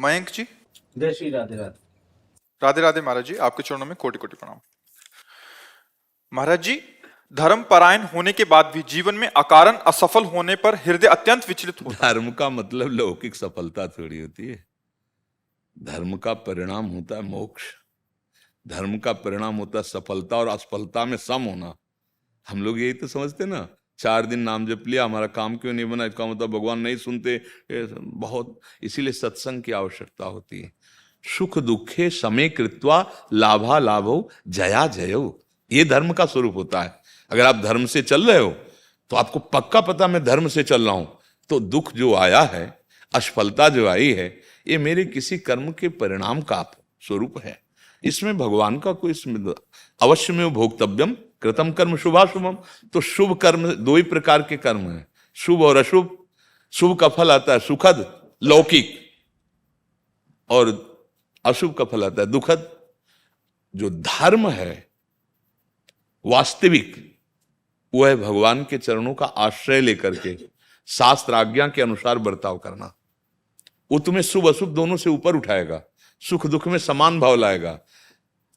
मयंक जी। जय श्री राधे राधे। राधे राधे महाराज जी, आपके चरणों में कोटि कोटि प्रणाम। महाराज जी, धर्म परायण होने के बाद भी जीवन में अकारण असफल होने पर हृदय अत्यंत विचलित होता है। धर्म का मतलब लौकिक सफलता थोड़ी होती है। धर्म का परिणाम होता है मोक्ष। धर्म का परिणाम होता है सफलता और असफलता में सम होना। हम लोग यही तो समझते ना, 4 दिन नाम जप लिया, हमारा काम क्यों नहीं बना, इसका मतलब भगवान नहीं सुनते। बहुत इसीलिए सत्संग की आवश्यकता होती है। सुख दुखे समे कृत्वा लाभा लाभो जया जयो, ये धर्म का स्वरूप होता है। अगर आप धर्म से चल रहे हो तो आपको पक्का पता मैं धर्म से चल रहा हूं, तो दुख जो आया है, असफलता जो आई है, ये मेरे किसी कर्म के परिणाम का स्वरूप है। इसमें भगवान का कोई अवश्य में भोक्तव्यम कृतम कर्म शुभाशुभम। तो शुभ कर्म 2 ही प्रकार के कर्म हैं, शुभ और अशुभ। शुभ का फल आता है सुखद लौकिक, और अशुभ का फल आता है दुखद। जो धर्म है वास्तविक, वो है भगवान के चरणों का आश्रय लेकर के शास्त्र आज्ञा के अनुसार बर्ताव करना। वो तुम्हें शुभ अशुभ दोनों से ऊपर उठाएगा, सुख दुख में समान भाव लाएगा।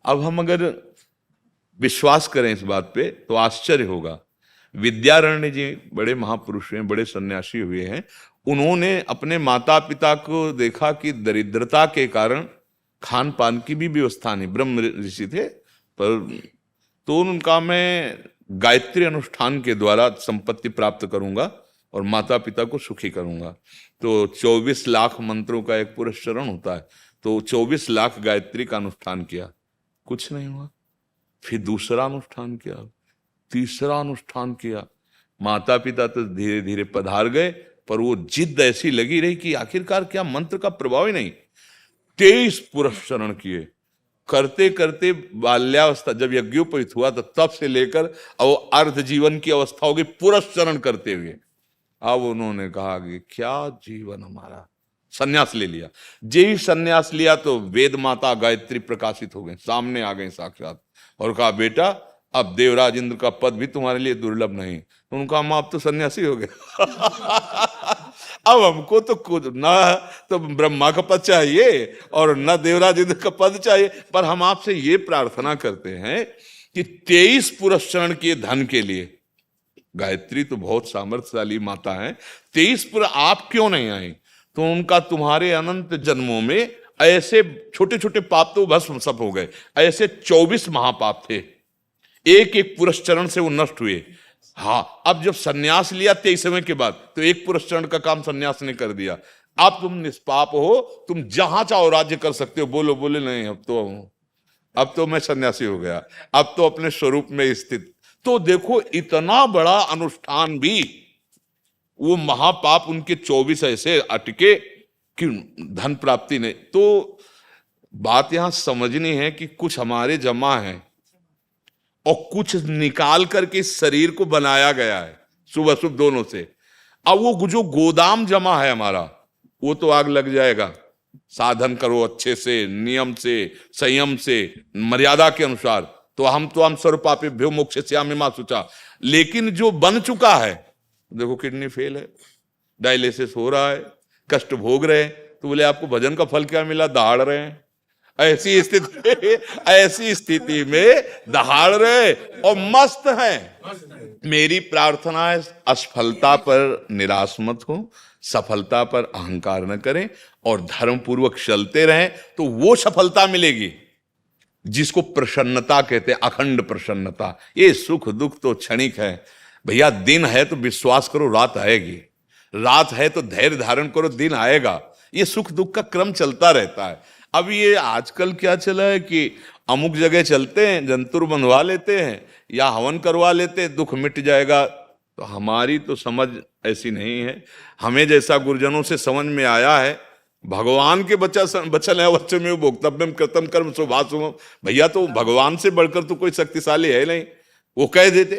अब हम अगर विश्वास करें इस बात पे तो आश्चर्य होगा। विद्यारण्य जी बड़े महापुरुष हैं, बड़े सन्यासी हुए हैं। उन्होंने अपने माता पिता को देखा कि दरिद्रता के कारण खान पान की भी व्यवस्था नहीं, ब्रह्म ऋषि थे, पर तो उनका मैं गायत्री अनुष्ठान के द्वारा संपत्ति प्राप्त करूंगा और माता पिता को सुखी करूंगा। तो 24 लाख मंत्रों का एक पुरस्चरण होता है, तो 24 लाख गायत्री का अनुष्ठान किया, कुछ नहीं हुआ। फिर दूसरा अनुष्ठान किया, तीसरा अनुष्ठाान किया। माता पिता तो धीरे धीरे पधार गए, पर वो जिद ऐसी लगी रही कि आखिरकार क्या मंत्र का प्रभाव ही नहीं। 23 पुरस्चरण किए, करते करते बाल्यावस्था जब यज्ञोपवीत हुआ तो तब से लेकर अब अर्ध जीवन की अवस्था होगी पुरस्चरण करते हुए। अब उन्होंने कहा कि क्या जीवन हमारा, सन्यास ले लिया। जय सन्यास लिया तो वेद माता गायत्री प्रकाशित हो गई, सामने आ गई साक्षात, और कहा बेटा अब देवराज इंद्र का पद भी तुम्हारे लिए दुर्लभ नहीं। तो उनका हम आप तो सन्यासी हो गए अब हमको तो खुद ना तो ब्रह्मा का पद चाहिए और न देवराज इंद्र का पद चाहिए, पर हम आपसे ये प्रार्थना करते हैं कि 23 पुरस्चरण के धन के लिए, गायत्री तो बहुत सामर्थ्यशाली माता है, 23 पुर आप क्यों नहीं आई? तो उनका तुम्हारे अनंत जन्मों में ऐसे छोटे छोटे पाप तो भस्म सब हो गए, ऐसे 24 महापाप थे, एक एक पुरस्चरण से वो नष्ट हुए। हाँ, अब जब सन्यास लिया 23वें के बाद, तो एक पुरस्चरण का काम सन्यास ने कर दिया। अब तुम निष्पाप हो, तुम जहां चाहो राज्य कर सकते हो। बोलो बोले नहीं, अब तो मैं सन्यासी हो गया, अब तो अपने स्वरूप में स्थित। तो देखो इतना बड़ा अनुष्ठान भी, वो महापाप उनके 24 ऐसे अटके कि धन प्राप्ति नहीं। तो बात यहां समझनी है कि कुछ हमारे जमा है और कुछ निकाल करके इस शरीर को बनाया गया है, शुभ अशुभ दोनों से। अब वो जो गोदाम जमा है हमारा, वो तो आग लग जाएगा। साधन करो अच्छे से, नियम से, संयम से, मर्यादा के अनुसार, तो हम सर्वपापेभ्यो मोक्षयिष्यामि मा शुचा। लेकिन जो बन चुका है, देखो किडनी फेल है, डायलिसिस हो रहा है, कष्ट भोग रहे हैं, तो बोले आपको भजन का फल क्या मिला? दहाड़ रहे हैं। ऐसी स्थिति में दहाड़ रहे और मस्त हैं। मेरी प्रार्थना है असफलता पर निराश मत हो, सफलता पर अहंकार न करें और धर्म पूर्वक चलते रहें, तो वो सफलता मिलेगी जिसको प्रसन्नता कहते हैं, अखंड प्रसन्नता। ये सुख दुख तो क्षणिक है भैया। दिन है तो विश्वास करो रात आएगी, रात है तो धैर्य धारण करो, दिन आएगा। ये सुख दुख का क्रम चलता रहता है। अब ये आजकल क्या चला है कि अमुक जगह चलते हैं, जंतुर बंधवा लेते हैं या हवन करवा लेते हैं, दुख मिट जाएगा। तो हमारी तो समझ ऐसी नहीं है। हमें जैसा गुरुजनों से समझ में आया है, भगवान के बचन है वच्चन में भोक्तव्यम कृतम कर्म शुभाशुभम। भैया तो भगवान से बढ़कर तो कोई शक्तिशाली है नहीं। वो कह देते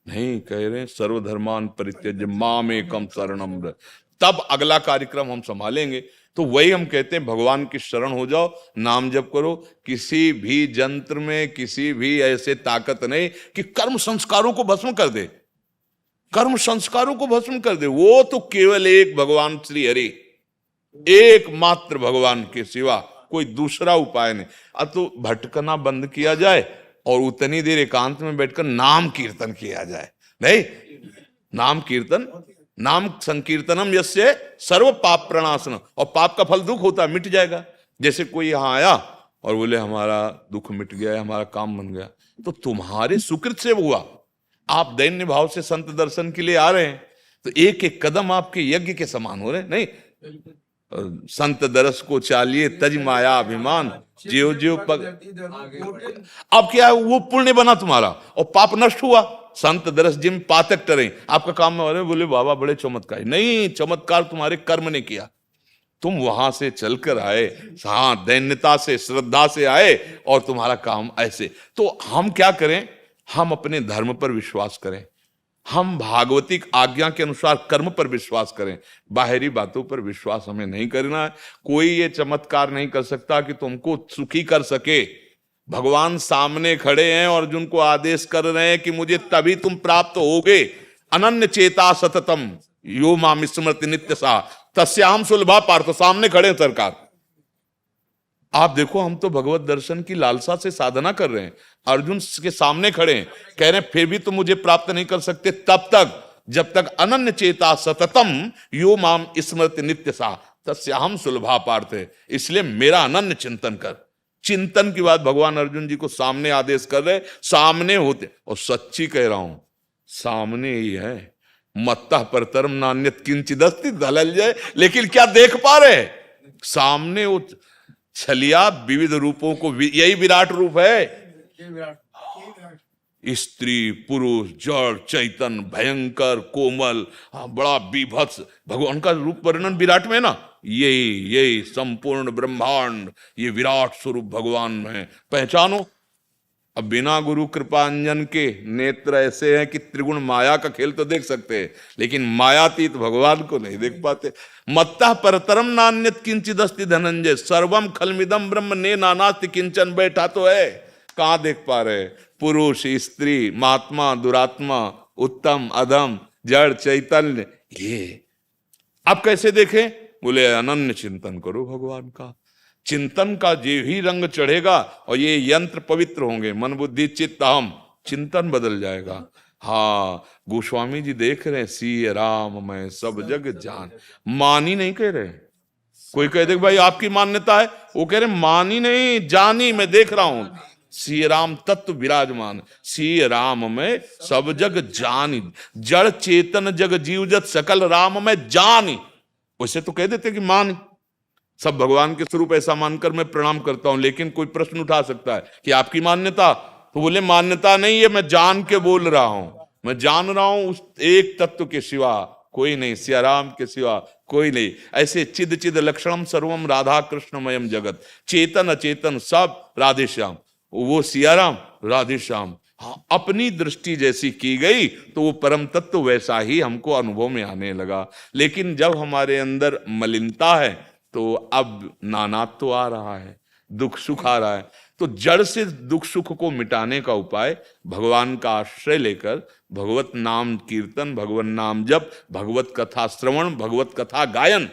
नहीं, कह रहे सर्वधर्मान परित्यज्य माम एकम शरणम व्रज। तब अगला कार्यक्रम हम संभालेंगे। तो वही हम कहते हैं, भगवान की शरण हो जाओ, नाम जप करो। किसी भी जंत्र में किसी भी ऐसे ताकत नहीं कि कर्म संस्कारों को भस्म कर दे, कर्म संस्कारों को भस्म कर दे। वो तो केवल एक भगवान श्री हरि एकमात्र भगवान के सिवा कोई दूसरा उपाय नहीं। अब तो भटकना बंद किया जाए और उतनी देर एकांत में बैठकर नाम कीर्तन किया जाए। नहीं, नाम कीर्तन, नाम संकीर्तनम यस्य सर्व पाप प्रणाशन, और पाप का फल दुख होता है, मिट जाएगा। जैसे कोई यहां आया और बोले हमारा दुख मिट गया, हमारा काम बन गया, तो तुम्हारे सुकृत से हुआ। आप दैन्य भाव से संत दर्शन के लिए आ रहे हैं, तो एक एक कदम आपके यज्ञ के समान हो रहे हैं। नहीं, संत दरस को चालिए तज माया अभिमान, ज्यो ज्यो पग। अब क्या है, वो पुण्य बना तुम्हारा और पाप नष्ट हुआ। संत दरस जिम पातक टरे, आपका काम में अरे बोले बाबा बड़े चमत्कार। नहीं, चमत्कार तुम्हारे कर्म ने किया। तुम वहां से चलकर आए, हाँ, दैन्यता से, श्रद्धा से आए, और तुम्हारा काम ऐसे। तो हम क्या करें, हम अपने धर्म पर विश्वास करें, हम भागवतिक आज्ञा के अनुसार कर्म पर विश्वास करें, बाहरी बातों पर विश्वास हमें नहीं करना है। कोई ये चमत्कार नहीं कर सकता कि तुमको सुखी कर सके। भगवान सामने खड़े हैं और अर्जुन को आदेश कर रहे हैं कि मुझे तभी तुम प्राप्त होगे। अनन्य चेता सततम यो माम स्मृति नित्य सा तस्याम सुलभा पार्थ, सामने खड़े हैं सरकार। आप देखो, हम तो भगवत दर्शन की लालसा से साधना कर रहे हैं, अर्जुन के सामने खड़े हैं, कह रहे हैं फिर भी तुम मुझे प्राप्त नहीं कर सकते तब तक जब तक अनन्य चेता सततम यो माम स्मृति नित्य सा तस्याहम सुलभा पार्थ है। इसलिए मेरा अनन्य चिंतन कर। चिंतन की बात भगवान अर्जुन जी को सामने आदेश कर रहे, सामने होते, और सच्ची कह रहा हूं, सामने ही है। मत्तः परतरम नान्यत किंचिदस्ति दलल जाए, लेकिन क्या देख पा रहे, सामने वो छलिया विविध रूपों को, यही विराट रूप है। स्त्री पुरुष जड़ चैतन भयंकर कोमल, बड़ा बीभत्स, भगवान का रूप वर्णन विराट में ना, यही संपूर्ण ब्रह्मांड, ये विराट स्वरूप भगवान में पहचानो। अब बिना गुरु कृपांजन के नेत्र ऐसे हैं कि त्रिगुण माया का खेल तो देख सकते हैं, लेकिन मायातीत भगवान को नहीं देख पाते। मत्तः परतरम नान्यत किंचिदस्ति धनंजय सर्वम खलमिदम ब्रह्म ने नानास्ति किंचन, बैठा तो है, कहां देख पा रहे। पुरुष स्त्री महात्मा दुरात्मा उत्तम अधम जड़ चैतन्य, ये अब कैसे देखें, बोले अनन्य चिंतन करो भगवान का। चिंतन का जो ही रंग चढ़ेगा और ये यंत्र पवित्र होंगे, मन बुद्धि चित्त अहम, चिंतन बदल जाएगा। हाँ, गोस्वामी जी देख रहे हैं, सी राम मैं सब जग जान, मानी नहीं कह रहे। कोई कह दे भाई आपकी मान्यता है, वो कह रहे मानी नहीं जानी, मैं देख रहा हूं सी राम तत्व विराजमान, सी राम में सब जग जानी, जड़ चेतन जग जीवजत सकल राम में जानी। वैसे तो कह देते कि मानी, सब भगवान के स्वरूप ऐसा मानकर मैं प्रणाम करता हूं। लेकिन कोई प्रश्न उठा सकता है कि आपकी मान्यता, तो बोले मान्यता नहीं है, मैं जान के बोल रहा हूं, मैं जान रहा हूं उस एक तत्व के सिवा कोई नहीं, सियाराम के सिवा कोई नहीं। ऐसे चिद चिद लक्षणम सर्वम राधा कृष्णमयम जगत, चेतन अचेतन सब राधे श्याम, वो सियाराम राधे श्याम। हाँ, अपनी दृष्टि जैसी की गई तो वो परम तत्व वैसा ही हमको अनुभव में आने लगा। लेकिन जब हमारे अंदर मलिनता है तो अब नानात्व तो आ रहा है, दुख सुख आ रहा है। तो जड़ से दुख सुख को मिटाने का उपाय भगवान का आश्रय लेकर भगवत नाम कीर्तन, भगवत नाम जप, भगवत कथा श्रवण, भगवत कथा गायन,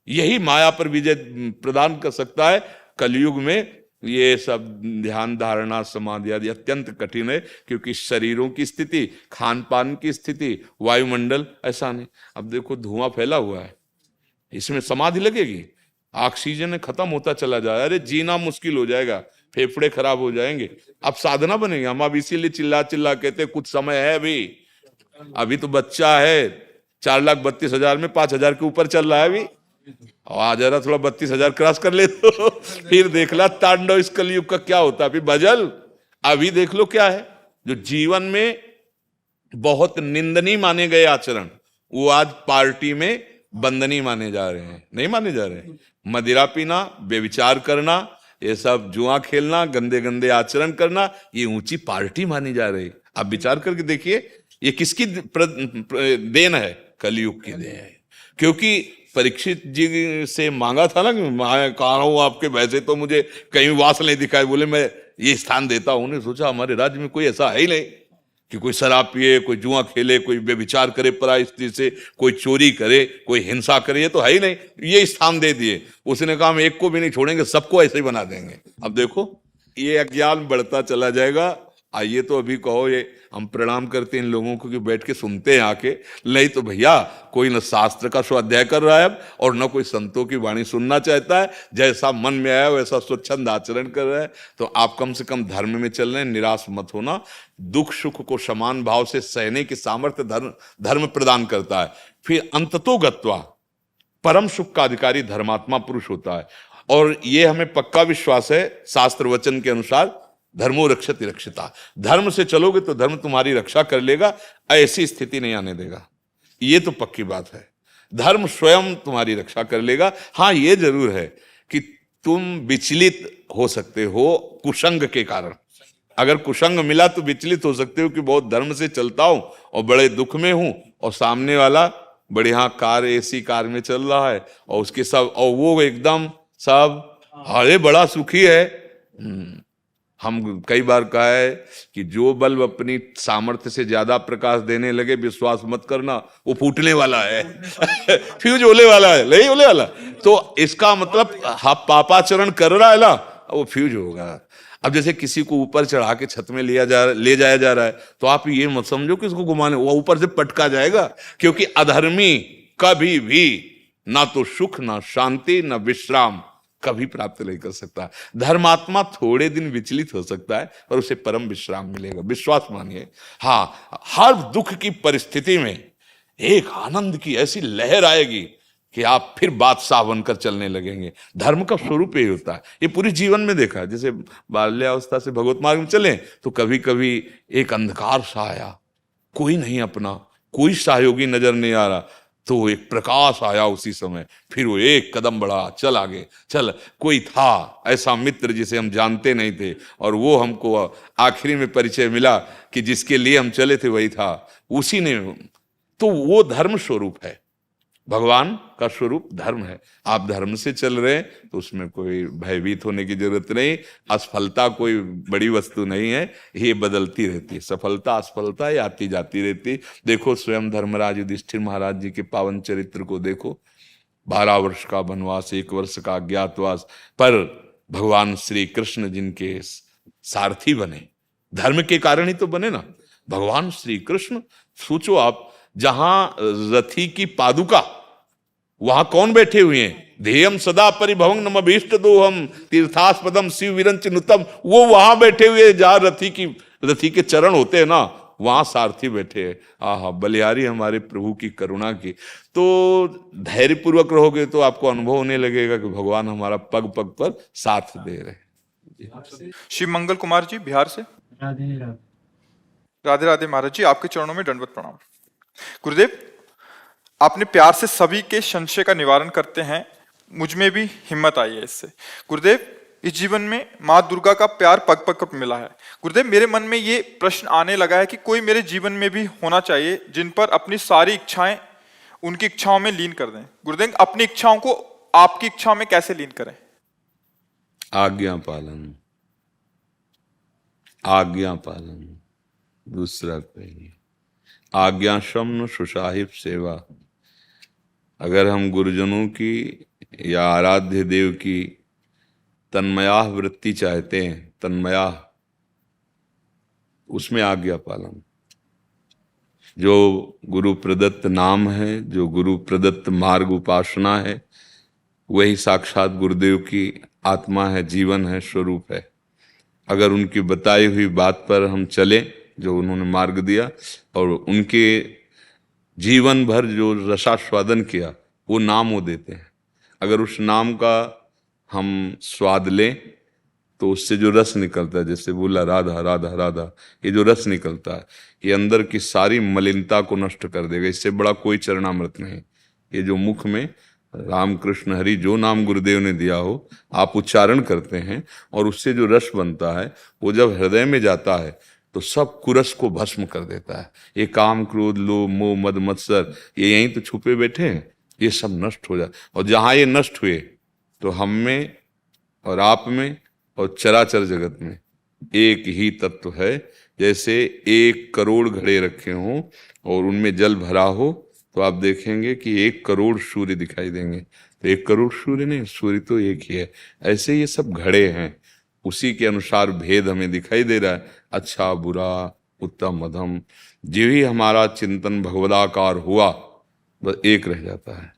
यही माया पर विजय प्रदान कर सकता है। कलयुग में ये सब ध्यान धारणा समाधि आदि अत्यंत कठिन है, क्योंकि शरीरों की स्थिति, खान पान की स्थिति, वायुमंडल ऐसा नहीं। अब देखो धुआं फैला हुआ है, इसमें समाधि लगेगी, ऑक्सीजन खत्म होता चला जाए, अरे जीना मुश्किल हो जाएगा, फेफड़े खराब हो जाएंगे, अब साधना बनेगी। हम अब इसीलिए चिल्ला चिल्ला कहते कुछ समय है, अभी तो बच्चा है, 4,32,000 में 5,000 के ऊपर चल रहा है अभी, और आ जरा थोड़ा 32,000 क्रॉस कर ले तो फिर देख ला तांडव इस कलयुग का क्या होता है, फिर बजल। अभी देख लो क्या है, जो जीवन में बहुत निंदनीय माने गए आचरण, वो आज पार्टी में बंदनीय माने जा रहे हैं, नहीं माने जा रहे हैं। मदिरा पीना, बेविचार करना, ये सब जुआ खेलना, गंदे गंदे आचरण करना, ये ऊंची पार्टी मानी जा रही। आप विचार करके देखिए ये किसकी देन है, कलयुग की देन है। क्योंकि परीक्षित जी से मांगा था ना कि मैं कहा हूं आपके, वैसे तो मुझे कहीं वास नहीं दिखाई, बोले मैं ये स्थान देता हूं। ने सोचा हमारे राज्य में कोई ऐसा है ही नहीं, कि कोई शराब पिए, कोई जुआ खेले, कोई व्यभिचार करे पराई स्त्री से, कोई चोरी करे, कोई हिंसा करे, ये तो है ही नहीं। ये स्थान दे दिए। उसने कहा हम एक को भी नहीं छोड़ेंगे, सबको ऐसे ही बना देंगे। अब देखो ये अज्ञान बढ़ता चला जाएगा। आइए तो अभी कहो, ये हम प्रणाम करते हैं इन लोगों को कि बैठ के सुनते हैं आके, नहीं तो भैया कोई न शास्त्र का स्वाध्याय कर रहा है अब, और न कोई संतों की वाणी सुनना चाहता है। जैसा मन में आया वैसा स्वच्छंद आचरण कर रहा है। तो आप कम से कम धर्म में चल रहे हैं, निराश मत होना। दुख सुख को समान भाव से सहने की सामर्थ्य धर्म प्रदान करता है। फिर अंततो गत्वा परम सुख का अधिकारी धर्मात्मा पुरुष होता है। और ये हमें पक्का विश्वास है शास्त्र वचन के अनुसार, धर्मो रक्षति रक्षिता। धर्म से चलोगे तो धर्म तुम्हारी रक्षा कर लेगा, ऐसी स्थिति नहीं आने देगा। ये तो पक्की बात है, धर्म स्वयं तुम्हारी रक्षा कर लेगा। हाँ ये जरूर है कि तुम विचलित हो सकते हो कुसंग के कारण। अगर कुसंग मिला तो विचलित हो सकते हो कि बहुत धर्म से चलता हूं और बड़े दुख में हूं, और सामने वाला बढ़िया कार, एसी कार में चल रहा है, और उसके सब, और वो एकदम सब अरे बड़ा सुखी है। हम कई बार कहा है कि जो बल्ब अपनी सामर्थ्य से ज्यादा प्रकाश देने लगे, विश्वास मत करना, वो फूटने वाला है फ्यूज होने वाला है, नहीं होने वाला। तो इसका मतलब पापाचरण कर रहा है ना, वो फ्यूज होगा। अब जैसे किसी को ऊपर चढ़ा के छत में ले जाया जा रहा है, तो आप ये मत समझो कि उसको घुमाने, वो ऊपर से पटका जाएगा। क्योंकि अधर्मी कभी भी ना तो सुख, ना शांति, ना विश्राम कभी प्राप्त नहीं कर सकता। धर्मात्मा थोड़े दिन विचलित हो सकता है, पर उसे परम विश्राम मिलेगा, विश्वास मानिए। हाँ, हर दुख की परिस्थिति में एक आनंद की ऐसी लहर आएगी कि आप फिर बादशाह बनकर चलने लगेंगे। धर्म का स्वरूप यही होता है। ये पूरी जीवन में देखा है। जैसे बाल्यावस्था से भगवत मार्ग में चले तो कभी कभी एक अंधकार सा आया, कोई नहीं अपना, कोई सहयोगी नजर नहीं आ रहा, तो एक प्रकाश आया उसी समय। फिर वो एक कदम बढ़ा, चल आगे चल। कोई था ऐसा मित्र जिसे हम जानते नहीं थे, और वो हमको आखिरी में परिचय मिला कि जिसके लिए हम चले थे वही था, उसी ने। तो वो धर्म स्वरूप है, भगवान का स्वरूप धर्म है। आप धर्म से चल रहे हैं तो उसमें कोई भयभीत होने की जरूरत नहीं। असफलता कोई बड़ी वस्तु नहीं है, ये बदलती रहती है। सफलता असफलता ये आती जाती रहती। देखो स्वयं धर्मराज युधिष्ठिर महाराज जी के पावन चरित्र को देखो। 12 वर्ष का वनवास, 1 वर्ष का अज्ञातवास, पर भगवान श्री कृष्ण जिनके सारथी बने, धर्म के कारण ही तो बने ना भगवान श्री कृष्ण। सोचो आप, जहां रथी की पादुका, वहां कौन बैठे हुए हैं? ध्येयम सदा परिभवं नम अभीष्ट दोहम तीर्थास्पदम शिव विरंच नुतम। वो वहां बैठे हुए जहां रथी के चरण होते हैं ना, वहां सारथी बैठे हैं। आहा, बलिहारी हमारे प्रभु की करुणा की। तो धैर्य पूर्वक रहोगे तो आपको अनुभव होने लगेगा कि भगवान हमारा पग पग पर साथ दे रहे। शिव मंगल कुमार जी बिहार से। राधे राधे महाराज जी, आपके चरणों में दंडवत प्रणाम। गुरुदेव, आपने प्यार से सभी के संशय का निवारण करते हैं, मुझ में भी हिम्मत आई है इससे। गुरुदेव, इस जीवन में माँ दुर्गा का प्यार पग पग पर मिला है। गुरुदेव, मेरे मन में ये प्रश्न आने लगा है कि कोई मेरे जीवन में भी होना चाहिए जिन पर अपनी सारी इच्छाएं उनकी इच्छाओं में लीन कर दें। गुरुदेव, अपनी इच्छाओं को आपकी इच्छाओं में कैसे लीन करें? आज्ञा पालन, आज्ञा पालन, दूसरा कहिए आज्ञा शम्न सुसाहिब सेवा। अगर हम गुरुजनों की या आराध्य देव की तन्मया वृत्ति चाहते हैं, तन्मया, उसमें आज्ञा पालन। जो गुरु प्रदत्त नाम है, जो गुरु प्रदत्त मार्ग उपासना है, वही साक्षात गुरुदेव की आत्मा है, जीवन है, स्वरूप है। अगर उनकी बताई हुई बात पर हम चले, जो उन्होंने मार्ग दिया, और उनके जीवन भर जो रसास्वादन किया, वो नाम वो देते हैं। अगर उस नाम का हम स्वाद लें तो उससे जो रस निकलता है, जैसे बोला राधा राधा राधा, ये जो रस निकलता है, ये अंदर की सारी मलिनता को नष्ट कर देगा। इससे बड़ा कोई चरणामृत नहीं। ये जो मुख में राम कृष्ण हरि जो नाम गुरुदेव ने दिया हो, आप उच्चारण करते हैं, और उससे जो रस बनता है, वो जब हृदय में जाता है तो सब कुरस को भस्म कर देता है। ये काम क्रोध लोभ मोह मद मत्सर, ये यहीं तो छुपे बैठे हैं, ये सब नष्ट हो जाए। और जहां ये नष्ट हुए तो हम में और आप में और चराचर जगत में एक ही तत्व है। जैसे 1 करोड़ घड़े रखे हों और उनमें जल भरा हो तो आप देखेंगे कि 1 करोड़ सूर्य दिखाई देंगे। तो 1 करोड़ सूर्य नहीं, सूर्य तो एक ही है। ऐसे ये सब घड़े हैं, उसी के अनुसार भेद हमें दिखाई दे रहा है, अच्छा बुरा उत्तम अधम। जो ही हमारा चिंतन भगवदाकार हुआ बस एक रह जाता है,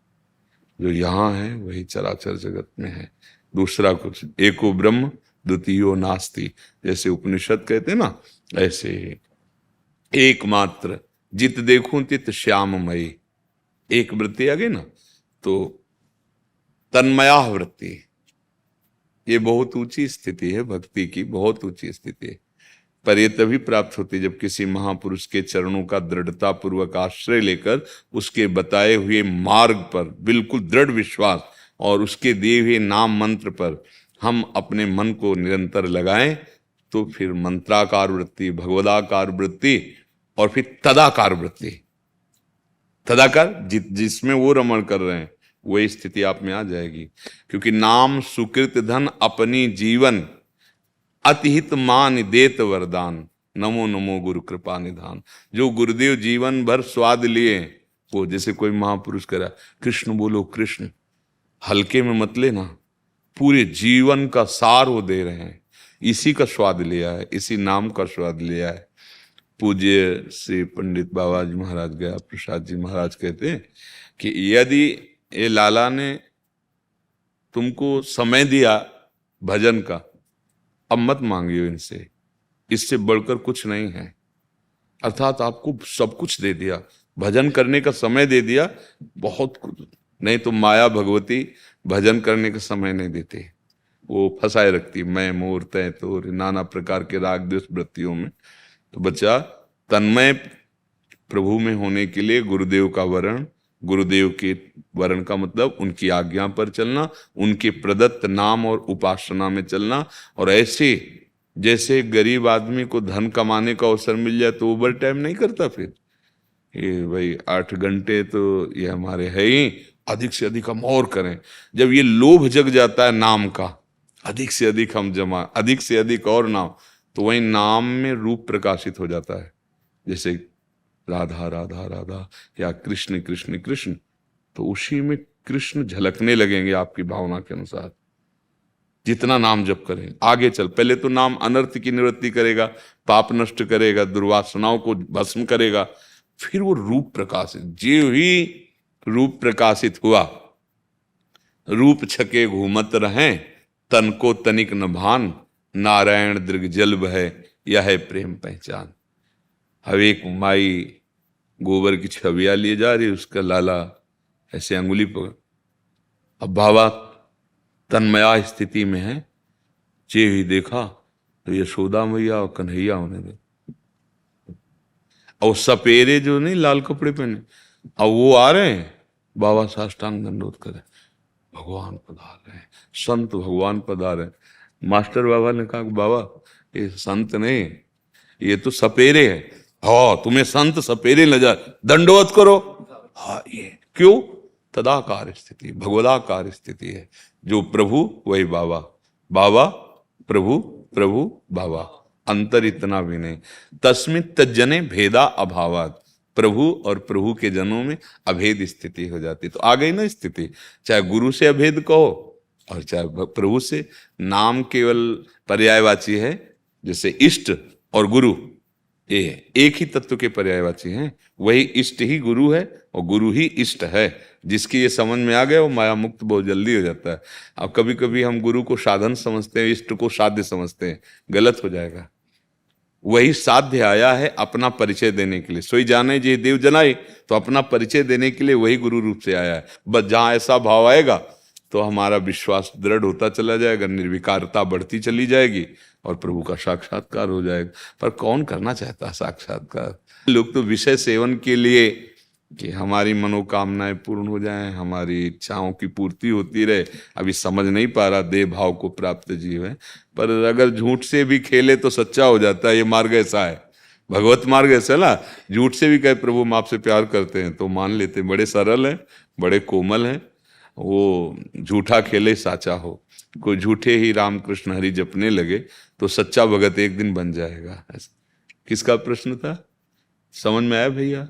जो यहाँ है वही चराचर जगत में है, दूसरा कुछ। एको ब्रह्म द्वितीयो नास्ति, जैसे उपनिषद कहते हैं ना, ऐसे एकमात्र जित देखूं तित श्याममयी। एक वृत्ति आ गई ना तो तन्मया वृत्ति, ये बहुत ऊंची स्थिति है भक्ति की, बहुत ऊंची स्थिति है। पर ये तभी प्राप्त होती जब किसी महापुरुष के चरणों का दृढ़ता पूर्वक आश्रय लेकर उसके बताए हुए मार्ग पर बिल्कुल दृढ़ विश्वास और उसके दिए हुए नाम मंत्र पर हम अपने मन को निरंतर लगाएं, तो फिर मंत्राकार वृत्ति, भगवदाकार वृत्ति और फिर तदाकार वृत्ति, तदाकार जिसमें वो रमण कर रहे हैं वही स्थिति आप में आ जाएगी। क्योंकि नाम सुकृत धन अपनी जीवन अतिहित मान देत वरदान, नमो नमो गुरु कृपा निधान। जो गुरुदेव जीवन भर स्वाद लिए, वो जैसे कोई महापुरुष कह रहा कृष्ण बोलो कृष्ण, हल्के में मत लेना, पूरे जीवन का सार वो दे रहे हैं। इसी का स्वाद लिया है, इसी नाम का स्वाद लिया है। पूज्य श्री पंडित बाबाजी महाराज गया प्रसाद जी महाराज कहते हैं कि यदि ये लाला ने तुमको समय दिया भजन का, अब मत मांगियो इनसे, इससे बढ़कर कुछ नहीं है। अर्थात आपको सब कुछ दे दिया, भजन करने का समय दे दिया, बहुत कुछ। नहीं तो माया भगवती भजन करने का समय नहीं देती, वो फंसाए रखती, मैं मोर तय तोर, नाना प्रकार के राग द्वेष वृत्तियों में। तो बच्चा तन्मय प्रभु में होने के लिए गुरुदेव का वरण, गुरुदेव के वरण का मतलब उनकी आज्ञा पर चलना, उनके प्रदत्त नाम और उपासना में चलना। और ऐसे जैसे गरीब आदमी को धन कमाने का अवसर मिल जाए तो ओवर टाइम नहीं करता, फिर ये भाई 8 घंटे तो ये हमारे है ही, अधिक से अधिक हम और करें। जब ये लोभ जग जाता है नाम का, अधिक से अधिक हम जमा, अधिक से अधिक और नाम, तो वही नाम में रूप प्रकाशित हो जाता है। जैसे राधा राधा राधा या कृष्ण कृष्ण कृष्ण, तो उसी में कृष्ण झलकने लगेंगे आपकी भावना के अनुसार। जितना नाम जप करें आगे चल, पहले तो नाम अनर्थ की निवृत्ति करेगा, पाप नष्ट करेगा, दुर्वासनाओं को भस्म करेगा, फिर वो रूप प्रकाशित, जो ही रूप प्रकाशित हुआ, रूप छके घूमत रहें, तन को तनिक न भान, नारायण दृग जल बहे, यह है प्रेम पहचान। अब एक माई गोबर की छविया लिए जा रही, उसका लाला ऐसे अंगुली पकड़, अब बाबा तन्मया स्थिति में है, जे ही देखा तो यशोदा मैया और कन्हैया होने दे, और सपेरे जो नहीं लाल कपड़े पहने, अब वो आ रहे हैं, बाबा साष्टांग दंडोत करे, भगवान पधार रहे हैं, संत भगवान पधार रहे हैं। मास्टर बाबा ने कहा बाबा ये संत नहीं, ये तो सपेरे है। हाँ तुम्हें संत सपेरे नजर, दंडोत करो। हाँ ये क्यों? तदाकार स्थिति, भगवदाकार स्थिति है। जो प्रभु वही बाबा, बाबा प्रभु, प्रभु बाबा, अंतर इतना भी नहीं। तस्मित तज्जने भेदा अभावात, प्रभु और प्रभु के जनों में अभेद स्थिति हो जाती। तो आ गई ना स्थिति, चाहे गुरु से अभेद कहो और चाहे प्रभु से। नाम केवल पर्यायवाची है, जैसे इष्ट और गुरु ये एक ही तत्व के पर्यायवाची हैं। वही इष्ट ही गुरु है और गुरु ही इष्ट है। जिसकी ये समझ में आ गया वो माया मुक्त बहुत जल्दी हो जाता है। अब कभी कभी हम गुरु को साधन समझते हैं, इष्ट को साध्य समझते हैं, गलत हो जाएगा। वही साध्य आया है अपना परिचय देने के लिए, सोई जाने जे देव जनाई, तो अपना परिचय देने के लिए वही गुरु रूप से आया है। बस जहां ऐसा भाव आएगा तो हमारा विश्वास दृढ़ होता चला जाएगा, निर्विकारता बढ़ती चली जाएगी और प्रभु का साक्षात्कार हो जाएगा। पर कौन करना चाहता है साक्षात्कार? लोग तो विषय सेवन के लिए कि हमारी मनोकामनाएं पूर्ण हो जाएं, हमारी इच्छाओं की पूर्ति होती रहे, अभी समझ नहीं पा रहा देह भाव को प्राप्त जीव है। पर अगर झूठ से भी खेले तो सच्चा हो जाता है। ये मार्ग ऐसा है, भगवत मार्ग ऐसा ना, झूठ से भी कहे प्रभु हम आपसे प्यार करते हैं तो मान लेते। बड़े सरल हैं, बड़े कोमल हैं। वो झूठा खेले साचा हो, कोई झूठे ही रामकृष्ण हरि जपने लगे तो सच्चा भगत एक दिन बन जाएगा। किसका प्रश्न था, समझ में आया भैया?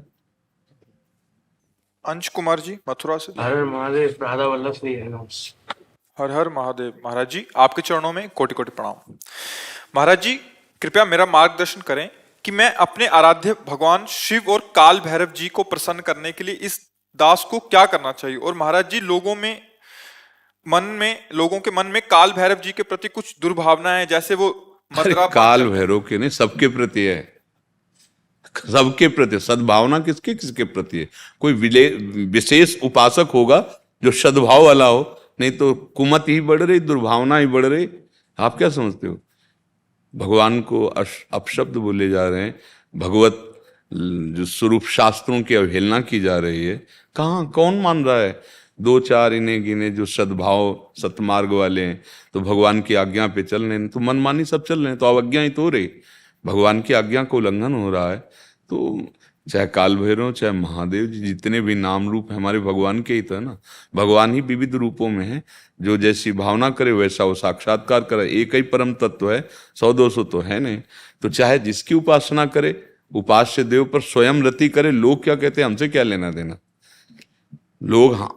अंश कुमार जी मथुरा से। हर हर महादेव, राधा वल्लभ श्री हरिनाम। हर हर महादेव। महाराज जी आपके चरणों में कोटि कोटि प्रणाम। महाराज जी कृपया मेरा मार्गदर्शन करें कि मैं अपने आराध्य भगवान शिव और काल भैरव जी को प्रसन्न करने के लिए इस दास को क्या करना चाहिए। और महाराज जी लोगों के मन में काल भैरव जी के प्रति कुछ दुर्भावनाएं, जैसे वो मदरा काल भैरव के नहीं, सबके प्रति है, सबके प्रति। सद्भावना किसके किसके प्रति है? कोई विशेष उपासक होगा जो सद्भाव वाला हो, नहीं तो कुमत ही बढ़ रही, दुर्भावना ही बढ़ रही। आप क्या समझते हो? भगवान को अपशब्द बोले जा रहे हैं, भगवत जो स्वरूप शास्त्रों की अवहेलना की जा रही है। कहाँ, कौन मान रहा है? दो चार इन्हें गिने जो सद्भाव सतमार्ग वाले हैं तो भगवान की आज्ञा पे चल रहे हैं, तो मनमानी सब चल रहे हैं, तो अवज्ञा ही तो हो रही, भगवान की आज्ञा को उल्लंघन हो रहा है। तो चाहे काल भैरव चाहे महादेव जी, जितने भी नाम रूप है हमारे भगवान के ही तो है ना। भगवान ही विविध रूपों में है, जो जैसी भावना करे वैसा वो साक्षात्कार करे। एक ही परम तत्व है, 100-200 तो है नहीं। तो चाहे जिसकी उपासना करे, उपास्य देव पर स्वयं रति करे। लोग क्या कहते हैं हमसे क्या लेना देना? लोग हाँ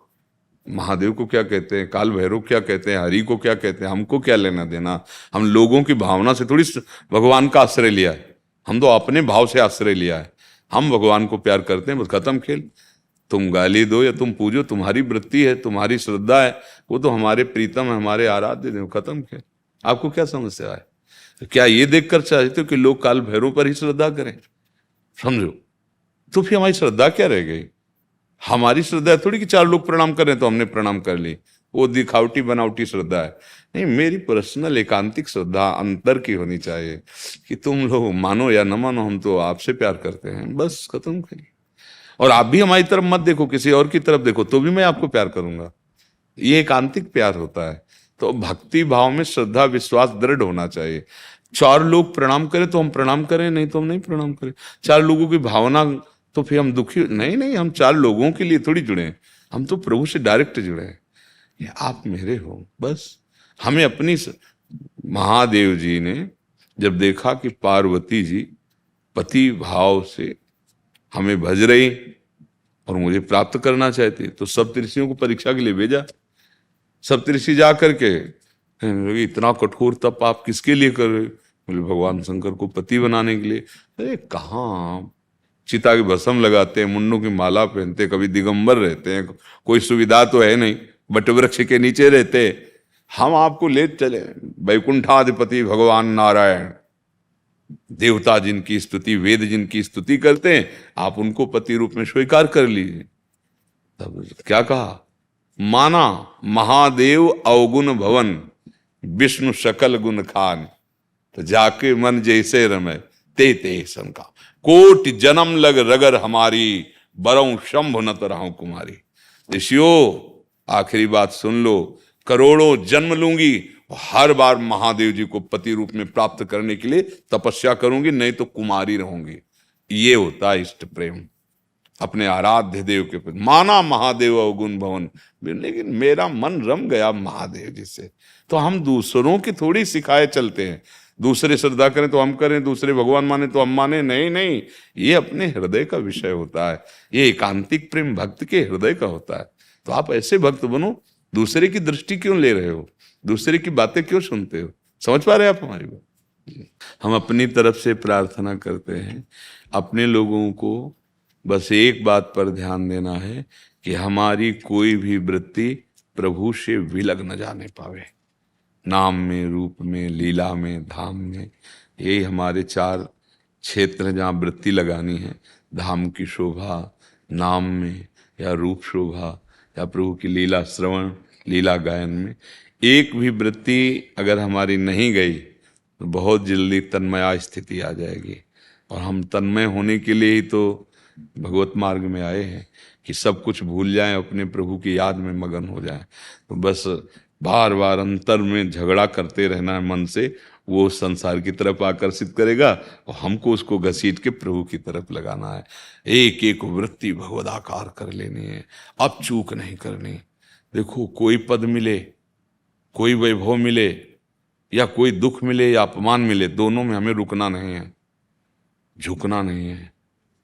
महादेव को क्या कहते हैं, काल भैरव क्या कहते हैं, हरि को क्या कहते हैं, हमको क्या लेना देना? हम लोगों की भावना से थोड़ी भगवान का आश्रय लिया है, हम तो अपने भाव से आश्रय लिया है। हम भगवान को प्यार करते हैं, बस खत्म खेल। तुम गाली दो या तुम पूजो, तुम्हारी वृत्ति है, तुम्हारी श्रद्धा है, वो तो हमारे प्रीतम है, हमारे आराध्य देव, खत्म खेल। आपको क्या समस्या है? तो क्या ये देखकर चाहते हो कि लोग काल भैरव पर ही श्रद्धा करें? समझो, तो फिर हमारी श्रद्धा क्या रह गई? हमारी श्रद्धा थोड़ी कि चार लोग प्रणाम करें तो हमने प्रणाम कर ली, वो दिखावटी बनावटी श्रद्धा है। नहीं, मेरी पर्सनल एकांतिक श्रद्धा अंतर की होनी चाहिए कि तुम लोग मानो या न मानो, हम तो आपसे प्यार करते हैं, बस खत्म करिए। और आप भी हमारी तरफ मत देखो, किसी और की तरफ देखो तो भी मैं आपको प्यार करूंगा। ये एकांतिक प्यार होता है। तो भक्ति भाव में श्रद्धा विश्वास दृढ़ होना चाहिए। चार लोग प्रणाम करें तो हम प्रणाम करें, नहीं तो हम नहीं प्रणाम करें। चार लोगों की भावना तो फिर हम दुखी नहीं, हम चार लोगों के लिए थोड़ी जुड़े हैं, हम तो प्रभु से डायरेक्ट जुड़े हैं। ये आप मेरे हो, बस। हमें अपनी महादेव जी ने जब देखा कि पार्वती जी पति भाव से हमें भज रही और मुझे प्राप्त करना चाहती, तो सप्तऋषियों को परीक्षा के लिए भेजा। सप्तऋषि जा करके इतना कठोर तप आप किसके लिए कर रहे? बोले भगवान शंकर को पति बनाने के लिए। अरे कहाँ, चिता की भस्म लगाते हैं, मुंडों की माला पहनते, कभी दिगंबर रहते हैं, कोई सुविधा तो है नहीं, बट वृक्ष के नीचे रहते। हम आपको ले चले वैकुंठाधिपति भगवान नारायण, देवता जिनकी स्तुति, वेद जिनकी स्तुति करते हैं, आप उनको पति रूप में स्वीकार कर लीजिए। तब क्या कहा? माना महादेव अवगुण भवन, विष्णु सकल गुण खान, तो जाके मन जैसे रमे ते ते शंका, कोट जन्म लग रगर हमारी, बरऊं शंभ न तरहूं कुमारी। ऋषियों आखिरी बात सुन लो, करोड़ों जन्म लूंगी, हर बार महादेव जी को पति रूप में प्राप्त करने के लिए तपस्या करूंगी, नहीं तो कुमारी रहूंगी। ये होता है इष्ट प्रेम अपने आराध्य देव के प्रति। माना महादेव अवगुण भवन, लेकिन मेरा मन रम गया महादेव जी से। तो हम दूसरों की थोड़ी सिखाए चलते हैं, दूसरे श्रद्धा करें तो हम करें, दूसरे भगवान माने तो हम माने, नहीं, ये अपने हृदय का विषय होता है। ये एकांतिक प्रेम भक्त के हृदय का होता है। तो आप ऐसे भक्त बनो, दूसरे की दृष्टि क्यों ले रहे हो, दूसरे की बातें क्यों सुनते हो? समझ पा रहे हैं आप हमारी बात? हम अपनी तरफ से प्रार्थना करते हैं, अपने लोगों को बस एक बात पर ध्यान देना है कि हमारी कोई भी वृत्ति प्रभु से विलग न जाने पावे। नाम में, रूप में, लीला में, धाम में, यही हमारे चार क्षेत्र हैं जहाँ वृत्ति लगानी है। धाम की शोभा, नाम में, या रूप शोभा, या प्रभु की लीला श्रवण, लीला गायन में। एक भी वृत्ति अगर हमारी नहीं गई तो बहुत जल्दी तन्मया स्थिति आ जाएगी। और हम तन्मय होने के लिए ही तो भगवत मार्ग में आए हैं कि सब कुछ भूल जाएं, अपने प्रभु की याद में मगन हो जाएं। तो बस बार बार अंतर में झगड़ा करते रहना है मन से, वो संसार की तरफ आकर्षित करेगा और हमको उसको घसीट के प्रभु की तरफ लगाना है। एक एक वृत्ति भगवदाकार कर लेनी है, अब चूक नहीं करनी। देखो कोई पद मिले कोई वैभव मिले या कोई दुख मिले या अपमान मिले, दोनों में हमें रुकना नहीं है, झुकना नहीं है,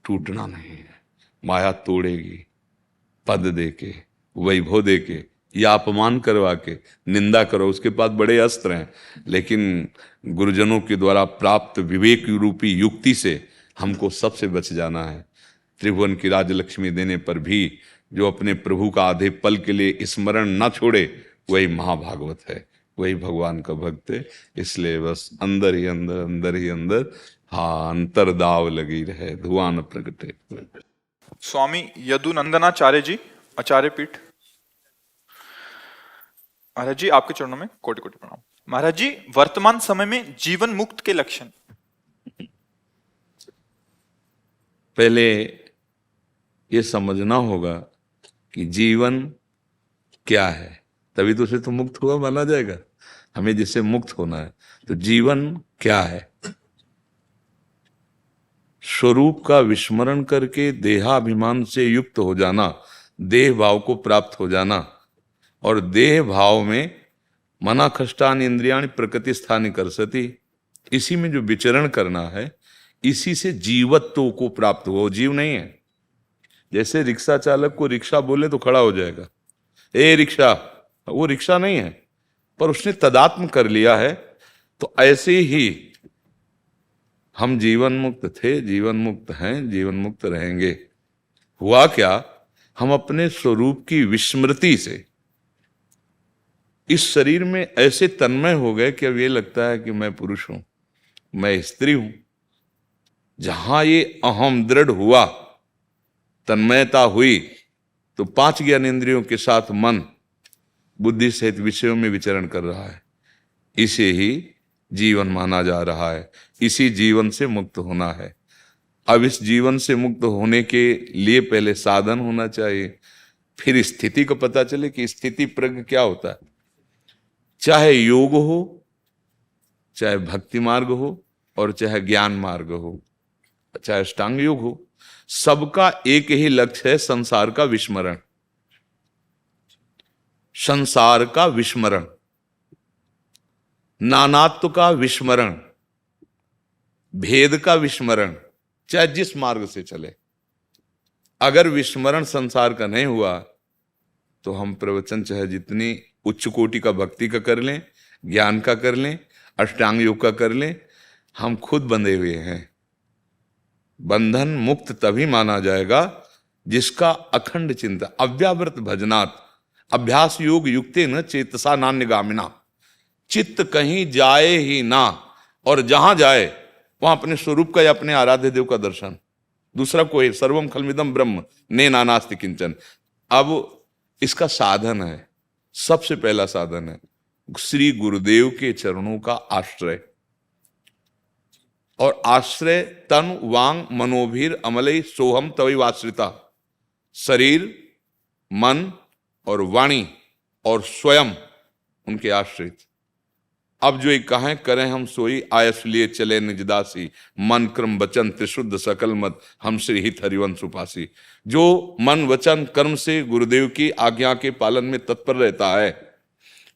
टूटना नहीं है। माया तोड़ेगी, पद देके, वैभव देके या अपमान करवा के, निंदा करो, उसके पास बड़े अस्त्र हैं, लेकिन गुरुजनों के द्वारा प्राप्त विवेक रूपी युक्ति से हमको सबसे बच जाना है। त्रिभुवन की राजलक्ष्मी देने पर भी जो अपने प्रभु का आधे पल के लिए स्मरण न छोड़े, वही महाभागवत है, वही भगवान का भक्त है। इसलिए बस अंदर ही अंदर, अंदर ही अंदर, हाँ, अंतर्दाव लगी रहे, धुआं न प्रगटे। स्वामी यदुनंदनाचार्य जी, आचार्य पीठ। महाराज जी, आपके चरणों में कोटि कोटि प्रणाम। महाराज जी, वर्तमान समय में जीवन मुक्त के लक्षण। पहले ये समझना होगा कि जीवन क्या है, तभी तो उसे तो मुक्त हुआ माना जाएगा। हमें जिससे मुक्त होना है, तो जीवन क्या है? स्वरूप का विस्मरण करके देहाभिमान से युक्त हो जाना, देह भाव को प्राप्त हो जाना, और देह भाव में मना खष्टान इंद्रियाणि प्रकृति स्थानि करसति, इसी में जो विचरण करना है, इसी से जीवत्व को प्राप्त हो। जीव नहीं है। जैसे रिक्शा चालक को रिक्शा बोले तो खड़ा हो जाएगा, ए रिक्शा, वो रिक्शा नहीं है, पर उसने तदात्म कर लिया है। तो ऐसे ही हम जीवन मुक्त थे, जीवन मुक्त हैं, जीवन मुक्त रहेंगे। हुआ क्या, हम अपने स्वरूप की विस्मृति से इस शरीर में ऐसे तन्मय हो गए कि अब ये लगता है कि मैं पुरुष हूं, मैं स्त्री हूं। जहां ये अहम दृढ़ हुआ, तन्मयता हुई, तो 5 ज्ञानेंद्रियों के साथ मन बुद्धि सहित विषयों में विचरण कर रहा है। इसे ही जीवन माना जा रहा है। इसी जीवन से मुक्त होना है। अब इस जीवन से मुक्त होने के लिए पहले साधन होना चाहिए, फिर स्थिति को पता चले कि स्थिति प्रज्ञ क्या होता है। चाहे योग हो, चाहे भक्ति मार्ग हो, और चाहे ज्ञान मार्ग हो, चाहे अष्टांग योग हो, सबका एक ही लक्ष्य है, संसार का विस्मरण। संसार का विस्मरण, नानात्व का विस्मरण, भेद का विस्मरण, चाहे जिस मार्ग से चले। अगर विस्मरण संसार का नहीं हुआ, तो हम प्रवचन चाहे जितनी उच्च कोटि का भक्ति का कर लें, ज्ञान का कर लें, अष्टांग योग का कर लें, हम खुद बंधे हुए हैं। बंधन मुक्त तभी माना जाएगा जिसका अखंड चिंता, अव्यावृत भजनात् अभ्यास योग युक्ते न चेतसा नान्यगामिना। चित्त कहीं जाए ही ना, और जहां जाए वहां अपने स्वरूप का या अपने आराध्य देव का दर्शन। दूसरा कोई, सर्वम खलमिदम ब्रह्म ने नानास्ति किंचन। अब इसका साधन है, सबसे पहला साधन है श्री गुरुदेव के चरणों का आश्रय। और आश्रय तन वांग मनोभीर अमलई सोहम तवैवाश्रिता। शरीर, मन और वाणी और स्वयं उनके आश्रित। अब जो एक कहें करें हम सोई, आयस लिए चले निजदासी, मन क्रम वचन त्रिशुद्ध सकल मत, हम श्री हित हरिवंश उपासी। जो मन वचन कर्म से गुरुदेव की आज्ञा के पालन में तत्पर रहता है,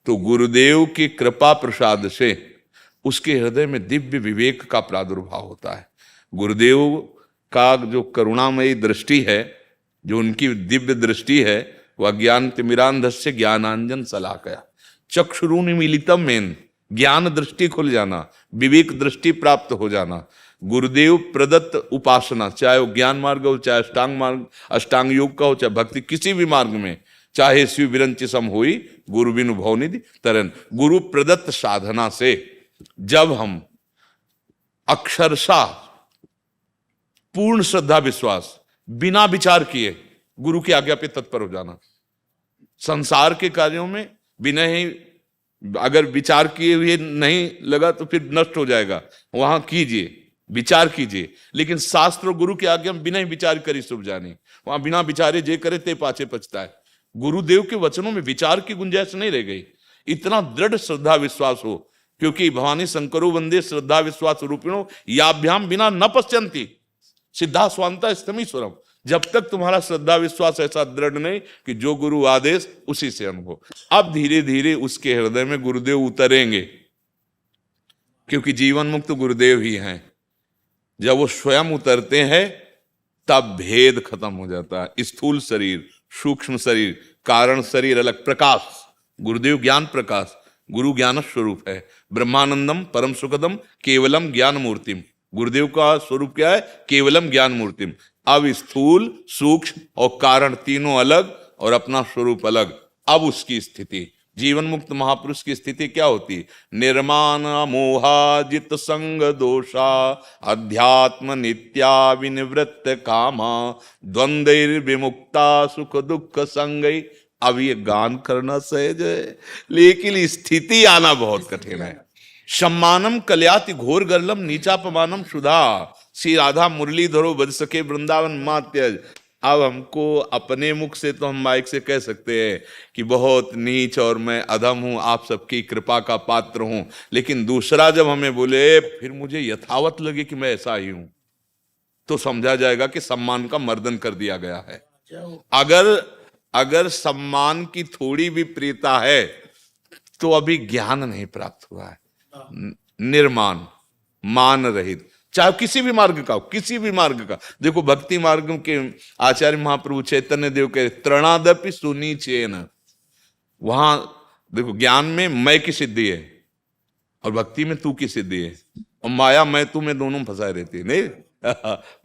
तो गुरुदेव की कृपा प्रसाद से उसके हृदय में दिव्य विवेक का प्रादुर्भाव होता है। गुरुदेव का जो करुणामयी दृष्टि है, जो उनकी दिव्य दृष्टि है, वह ज्ञान तिमिरांधस्य ज्ञानांजन सलाकया चक्षुरुनि मिलितम मेन, ज्ञान दृष्टि खुल जाना, विवेक दृष्टि प्राप्त हो जाना। गुरुदेव प्रदत्त उपासना, चाहे वो ज्ञान मार्ग हो, चाहे अष्टांग मार्ग, अष्टांग योग का हो, चाहे भक्ति, किसी भी मार्ग में, चाहे शिव विरंचि सम होई गुरु बिनु भवनिधि तरन। गुरु प्रदत्त साधना से जब हम अक्षरशः पूर्ण श्रद्धा विश्वास बिना विचार किए गुरु की आज्ञा पे तत्पर हो जाना। संसार के कार्यों में बिना ही, अगर विचार किए हुए नहीं लगा तो फिर नष्ट हो जाएगा, वहां कीजिए, विचार कीजिए। लेकिन शास्त्र गुरु की आज्ञा में बिना ही विचार करी शुभ जानी, वहां बिना विचारे जे करे ते पाछे पछता है। गुरुदेव के वचनों में विचार की गुंजाइश नहीं रह गई। इतना दृढ़ श्रद्धा विश्वास हो, क्योंकि भवानी शंकरो वंदे श्रद्धा विश्वास रूपिणो याभ्याम बिना न पश्यंती सिद्धा स्वांता स्तमीश्वरम। जब तक तुम्हारा श्रद्धा विश्वास ऐसा दृढ़ नहीं कि जो गुरु आदेश उसी से अनुभव। अब धीरे धीरे उसके हृदय में गुरुदेव उतरेंगे, क्योंकि जीवन मुक्त गुरुदेव ही हैं। जब वो स्वयं उतरते हैं तब भेद खत्म हो जाता है। स्थूल शरीर, सूक्ष्म शरीर, कारण शरीर अलग। प्रकाश, गुरुदेव ज्ञान प्रकाश, गुरु ज्ञान स्वरूप है। ब्रह्मानंदम परम सुखदम केवलम ज्ञान मूर्तिम। गुरुदेव का स्वरूप क्या है? केवलम ज्ञान मूर्तिम। अब स्थूल, सूक्ष्म और कारण तीनों अलग और अपना स्वरूप अलग। अब उसकी स्थिति, जीवन मुक्त महापुरुष की स्थिति क्या होती? निर्माण मोहाजित संग दोषा अध्यात्म नित्या विनिवृत्त कामा द्वंद्व विमुक्ता सुख दुख संगई। अब ये गान करना सहज है, लेकिन स्थिति आना बहुत कठिन है। सम्मानम कल्याति घोर गर्लम नीचापमानम सुधा। श्री राधा मुरलीधरो बज सके वृंदावन मात्यज। अब हमको अपने मुख से तो हम माइक से कह सकते हैं कि बहुत नीच और मैं अधम हूं, आप सबकी कृपा का पात्र हूं, लेकिन दूसरा जब हमें बोले फिर मुझे यथावत लगे कि मैं ऐसा ही हूं, तो समझा जाएगा कि सम्मान का मर्दन कर दिया गया है। अगर सम्मान की थोड़ी भी प्रियता है तो अभी ज्ञान नहीं प्राप्त हुआ है। निर्मान, मान रहित, चाहे किसी भी मार्ग का हो, किसी भी मार्ग का। देखो भक्ति मार्ग के आचार्य महाप्रभु चैतन्य देव के त्रणादपि सुनी चेन, वहां देखो ज्ञान में मैं की सिद्धि है और भक्ति में तू की सिद्धि है, और माया मैं तू में दोनों फंसाए रहती है। नहीं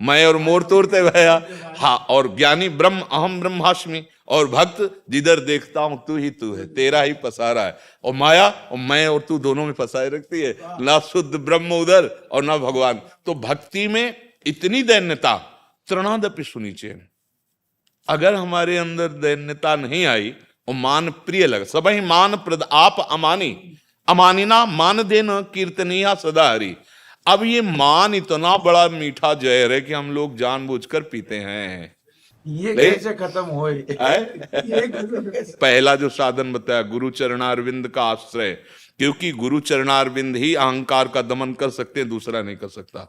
मैं और मोर तोड़ते भया। हाँ, और ज्ञानी ब्रह्म अहम ब्रह्मास्मि, और भक्त जिधर देखता हूं तू ही तू है, तेरा ही पसारा है। और माया और मैं और तू दोनों में फंसाए रखती है, ना शुद्ध ब्रह्म उधर और ना भगवान। तो भक्ति में इतनी दैन्यता, तृणादपि सुनी चेन। अगर हमारे अंदर दैन्यता नहीं आई और मान प्रिय लगा, सब ही मान प्रद आप अमानी अमानिना मान देना कीर्तनिया सदा हरि। अब ये मान इतना बड़ा मीठा जहर है कि हम लोग जानबूझकर पीते हैं। ये कैसे खत्म होए? पहला जो साधन बताया, गुरु चरणारविंद का आश्रय, क्योंकि गुरु चरणारविंद ही अहंकार का दमन कर सकते हैं, दूसरा नहीं कर सकता।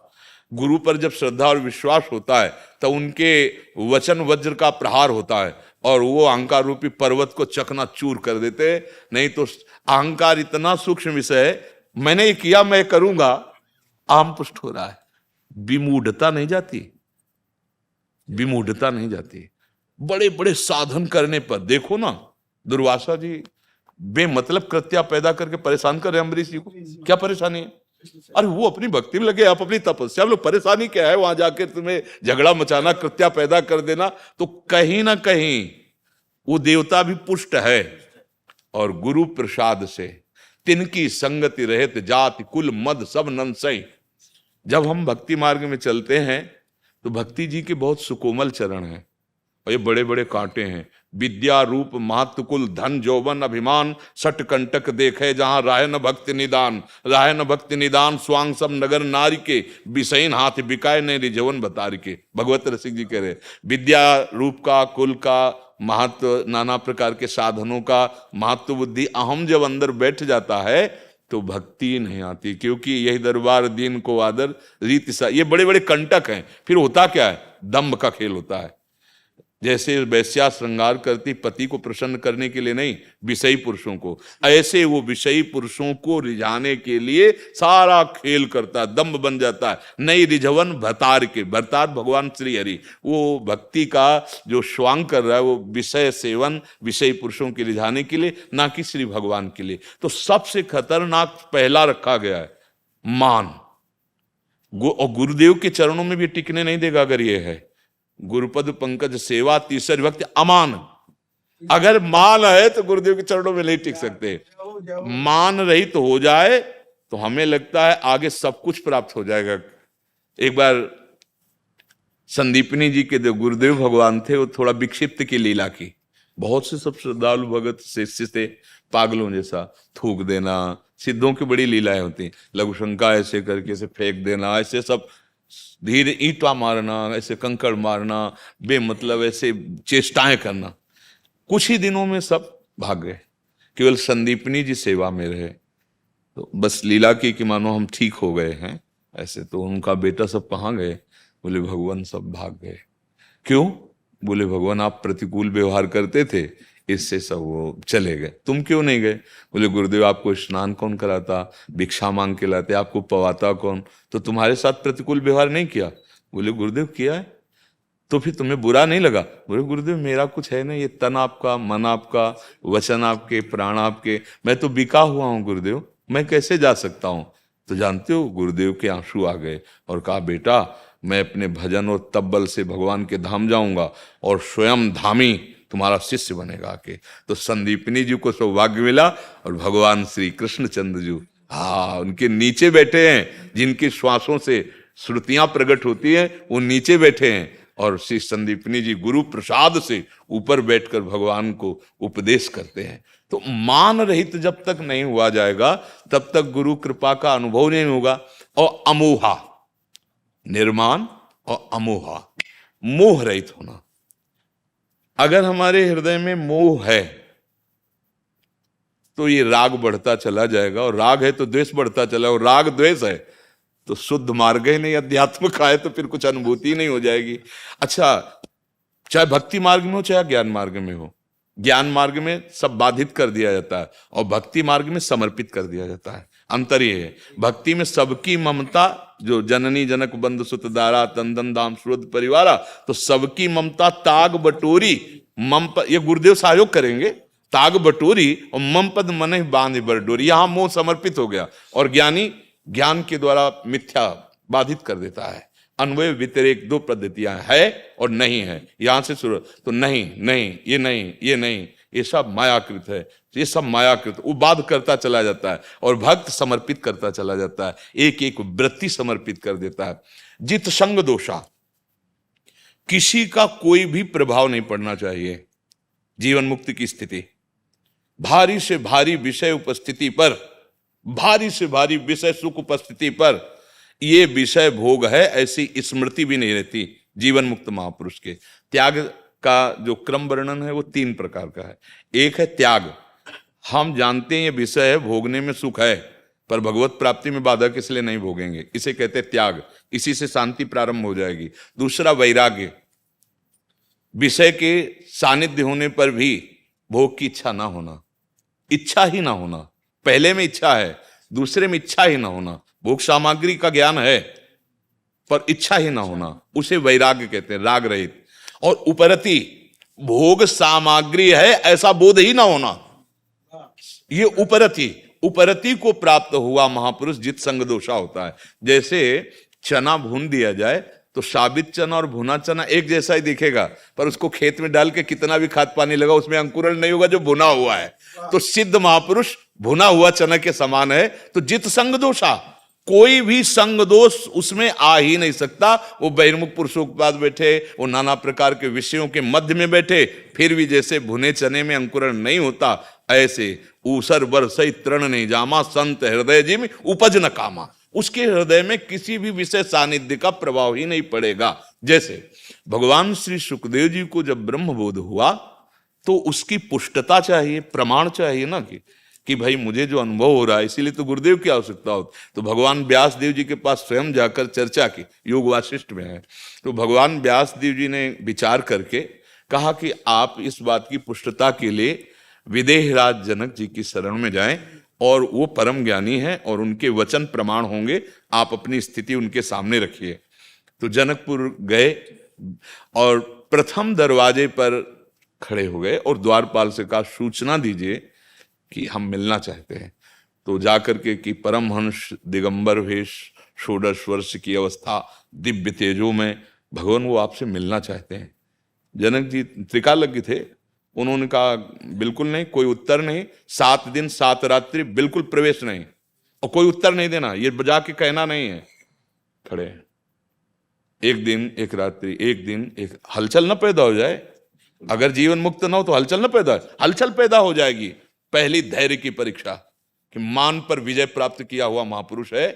गुरु पर जब श्रद्धा और विश्वास होता है तो उनके वचन वज्र का प्रहार होता है और वो अहंकार रूपी पर्वत को चकनाचूर कर देते हैं। नहीं तो अहंकार इतना सूक्ष्म विषय है, मैंने ये किया मैं करूंगा, आम पुष्ट हो रहा है। विमूढ़ता नहीं जाती, विमूढ़ता नहीं जाती। बड़े बड़े साधन करने पर देखो ना, दुर्वासा जी बेमतलब कृत्या पैदा करके परेशान कर रहे अम्बरीश जी को। क्या परेशानी है? अरे वो अपनी भक्ति में लगे, आप अपनी तपस्या में। परेशानी क्या है? वहां जाके तुम्हें झगड़ा मचाना, कृत्या पैदा कर देना। तो कहीं ना कहीं वो देवता भी पुष्ट है। और गुरु प्रसाद से तिनकी संगति रहत जाति कुल मद सब नंसई। जब हम भक्ति मार्ग में चलते हैं तो भक्ति जी के बहुत सुकोमल चरण हैं और ये बड़े बड़े कांटे हैं। विद्या रूप महत्व कुल धन जौवन अभिमान सट कंटक देखे जहां राय न भक्ति निदान। राय न भक्ति निदान स्वांग सब नगर नारी के विषयन हाथ बिकाए ने रिजवन बतार के। भगवत रसिक जी कह रहे विद्या रूप का, कुल का महत्व, नाना प्रकार के साधनों का महत्व बुद्धि अहम जब अंदर बैठ जाता है तो भक्ति नहीं आती। क्योंकि यही दरबार दीन को आदर रीति सा, ये बड़े बड़े कंटक हैं। फिर होता क्या है? दंभ का खेल होता है। जैसे वैश्या श्रृंगार करती पति को प्रसन्न करने के लिए नहीं, विषयी पुरुषों को, ऐसे वो विषयी पुरुषों को रिझाने के लिए सारा खेल करता है, दंभ बन जाता है। नई रिझवन भतार के, भरतार भगवान श्री हरि, वो भक्ति का जो स्वांग कर रहा है वो विषय सेवन विषयी पुरुषों के रिझाने के लिए, ना कि श्री भगवान के लिए। तो सबसे खतरनाक पहला रखा गया है मान। और गुरुदेव के चरणों में भी टिकने नहीं देगा अगर ये है। गुरुपद पंकज सेवा तीसरी भक्ति अमान। अगर मान है तो गुरुदेव के चरणों में नहीं टिक सकते। मान रहित तो हो जाए तो हमें लगता है आगे सब कुछ प्राप्त हो जाएगा। एक बार संदीपनी जी के जो गुरुदेव भगवान थे वो थोड़ा विक्षिप्त की लीला की। बहुत से सब श्रद्धालु भगत शिष्य थे, पागलों जैसा थूक देना, सिद्धों की बड़ी लीलाएं होती, लघु शंका ऐसे करके ऐसे फेंक देना, ऐसे सब धीरे ईंटा मारना, ऐसे कंकड़ मारना, बेमतलब ऐसे चेष्टाएं करना। कुछ ही दिनों में सब भाग गए, केवल संदीपनी जी सेवा में रहे। तो बस लीला की कि मानो हम ठीक हो गए हैं ऐसे। तो उनका बेटा सब कहाँ गए? बोले भगवान सब भाग गए। क्यों? बोले भगवान आप प्रतिकूल व्यवहार करते थे, इससे सब वो चले गए। तुम क्यों नहीं गए? बोले गुरुदेव आपको स्नान कौन कराता, भिक्षा मांग के लाते, आपको पवाता कौन, तो तुम्हारे साथ प्रतिकूल व्यवहार नहीं किया। बोले गुरुदेव किया है, तो फिर तुम्हें बुरा नहीं लगा? बोले गुरुदेव मेरा कुछ है नहीं, ये तन आपका, मन आपका, वचन आपके, प्राण आपके, मैं तो बिका हुआ हूं गुरुदेव, मैं कैसे जा सकता हूं? तो जानते हो गुरुदेव के आंसू आ गए और कहा बेटा मैं अपने भजन और तब्बल से भगवान के धाम जाऊंगा और स्वयं धामी तुम्हारा शिष्य बनेगा के। तो संदीपनी जी को सौभाग्य मिला और भगवान श्री कृष्णचंद्र जी उनके नीचे बैठे हैं, जिनकी श्वासों से श्रुतियां प्रकट होती हैं वो नीचे बैठे हैं, और श्री संदीपनी जी गुरु प्रसाद से ऊपर बैठकर भगवान को उपदेश करते हैं। तो मान रहित जब तक नहीं हुआ जाएगा तब तक गुरु कृपा का अनुभव नहीं होगा। और अमोहा, निर्माण और अमोहा, मोह रहित होना। अगर हमारे हृदय में मोह है तो ये राग बढ़ता चला जाएगा, और राग है तो द्वेष बढ़ता चला, और राग द्वेष है तो शुद्ध मार्ग ही नहीं, अध्यात्म का है तो फिर कुछ अनुभूति नहीं हो जाएगी। अच्छा, चाहे भक्ति मार्ग में हो चाहे ज्ञान मार्ग में हो, ज्ञान मार्ग में सब बाधित कर दिया जाता है और भक्ति मार्ग में समर्पित कर दिया जाता है। अंतर ये है, भक्ति में सबकी ममता, जो जननी जनक बंधु सुत दारा तंदन दाम सुरद परिवारा, तो सबकी ममता ताग बटोरी मम पद, ये गुरुदेव सहयोग करेंगे, ताग बटोरी और मम पद मन बांध बरडोरी, यहां मोह समर्पित हो गया। और ज्ञानी ज्ञान के द्वारा मिथ्या बाधित कर देता है। अन्वय व्यतिरेक दो पद्धतियां है और नहीं है, यहां से शुरू, तो नहीं नहीं ये नहीं ये नहीं, ये सब मायाकृत है, ये सब मायाकृत, वो बाध करता चला जाता है और भक्त समर्पित करता चला जाता है, एक एक वृत्ति समर्पित कर देता है। जित संग दोषा, किसी का कोई भी प्रभाव नहीं पड़ना चाहिए जीवन मुक्ति की स्थिति। भारी से भारी विषय उपस्थिति पर, भारी से भारी विषय सुख उपस्थिति पर ये विषय भोग है ऐसी स्मृति भी नहीं रहती जीवन मुक्त महापुरुष के। त्याग का जो क्रम वर्णन है वो 3 प्रकार का है। एक है त्याग, हम जानते हैं ये विषय है, भोगने में सुख है, पर भगवत प्राप्ति में बाधक इसलिए नहीं भोगेंगे, इसे कहते हैं त्याग, इसी से शांति प्रारंभ हो जाएगी। दूसरा वैराग्य, विषय के सानिध्य होने पर भी भोग की इच्छा ना होना, इच्छा ही ना होना, पहले में इच्छा है दूसरे में इच्छा ही ना होना, भोग सामग्री का ज्ञान है पर इच्छा ही ना होना, उसे वैराग्य कहते हैं, राग रहित। और उपरति, भोग सामग्री है ऐसा बोध ही ना होना, ये उपरति, उपरति को प्राप्त हुआ महापुरुष जित संग दोषा होता है। जैसे चना भून दिया जाए तो साबित चना और भुना चना एक जैसा ही दिखेगा, पर उसको खेत में डाल के कितना भी खाद पानी लगा उसमें अंकुरण नहीं होगा जो भुना हुआ है। तो सिद्ध महापुरुष भुना हुआ चना के समान है। तो जित संग दोषा, कोई भी संग दोष उसमें आ ही नहीं सकता। वो बहिर्मुख पुरुषों के पास बैठे, वो नाना प्रकार के विषयों के मध्य में बैठे, फिर भी जैसे भुने चने में अंकुरण नहीं होता, ऐसे ऊसर बरसई तृण नहीं जामा, संत हृदय जिम उपज न कामा, उसके हृदय में किसी भी विषय सानिध्य का प्रभाव ही नहीं पड़ेगा। जैसे भगवान श्री सुखदेव जी को जब ब्रह्मबोध हुआ तो उसकी पुष्टता चाहिए, प्रमाण चाहिए ना कि भाई मुझे जो अनुभव हो रहा है, इसीलिए तो गुरुदेव की आवश्यकता होती। तो भगवान व्यास देव जी के पास स्वयं जाकर चर्चा की, योग वासिष्ठ में है। तो भगवान व्यास देव जी ने विचार करके कहा कि आप इस बात की पुष्टता के लिए विदेहराज जनक जी की शरण में जाएं, और वो परम ज्ञानी हैं और उनके वचन प्रमाण होंगे, आप अपनी स्थिति उनके सामने रखिए। तो जनकपुर गए और प्रथम दरवाजे पर खड़े हो गए और द्वारपाल से कहा सूचना दीजिए कि हम मिलना चाहते हैं। तो जाकर के कि परमहंस दिगंबर वेश, षोडश वर्ष की अवस्था, दिव्य तेजो में, भगवान वो आपसे मिलना चाहते हैं। जनक जी त्रिकालज्ञ थे, उन्होंने कहा बिल्कुल नहीं, कोई उत्तर नहीं, 7 दिन 7 रात्रि बिल्कुल प्रवेश नहीं, और कोई उत्तर नहीं देना, ये बजा के कहना नहीं है। खड़े 1 दिन 1 रात्रि, 1 दिन 1, हलचल न पैदा हो जाए। अगर जीवन मुक्त ना हो तो हलचल न पैदा, हलचल पैदा हो जाएगी। पहली धैर्य की परीक्षा कि मान पर विजय प्राप्त किया हुआ महापुरुष है,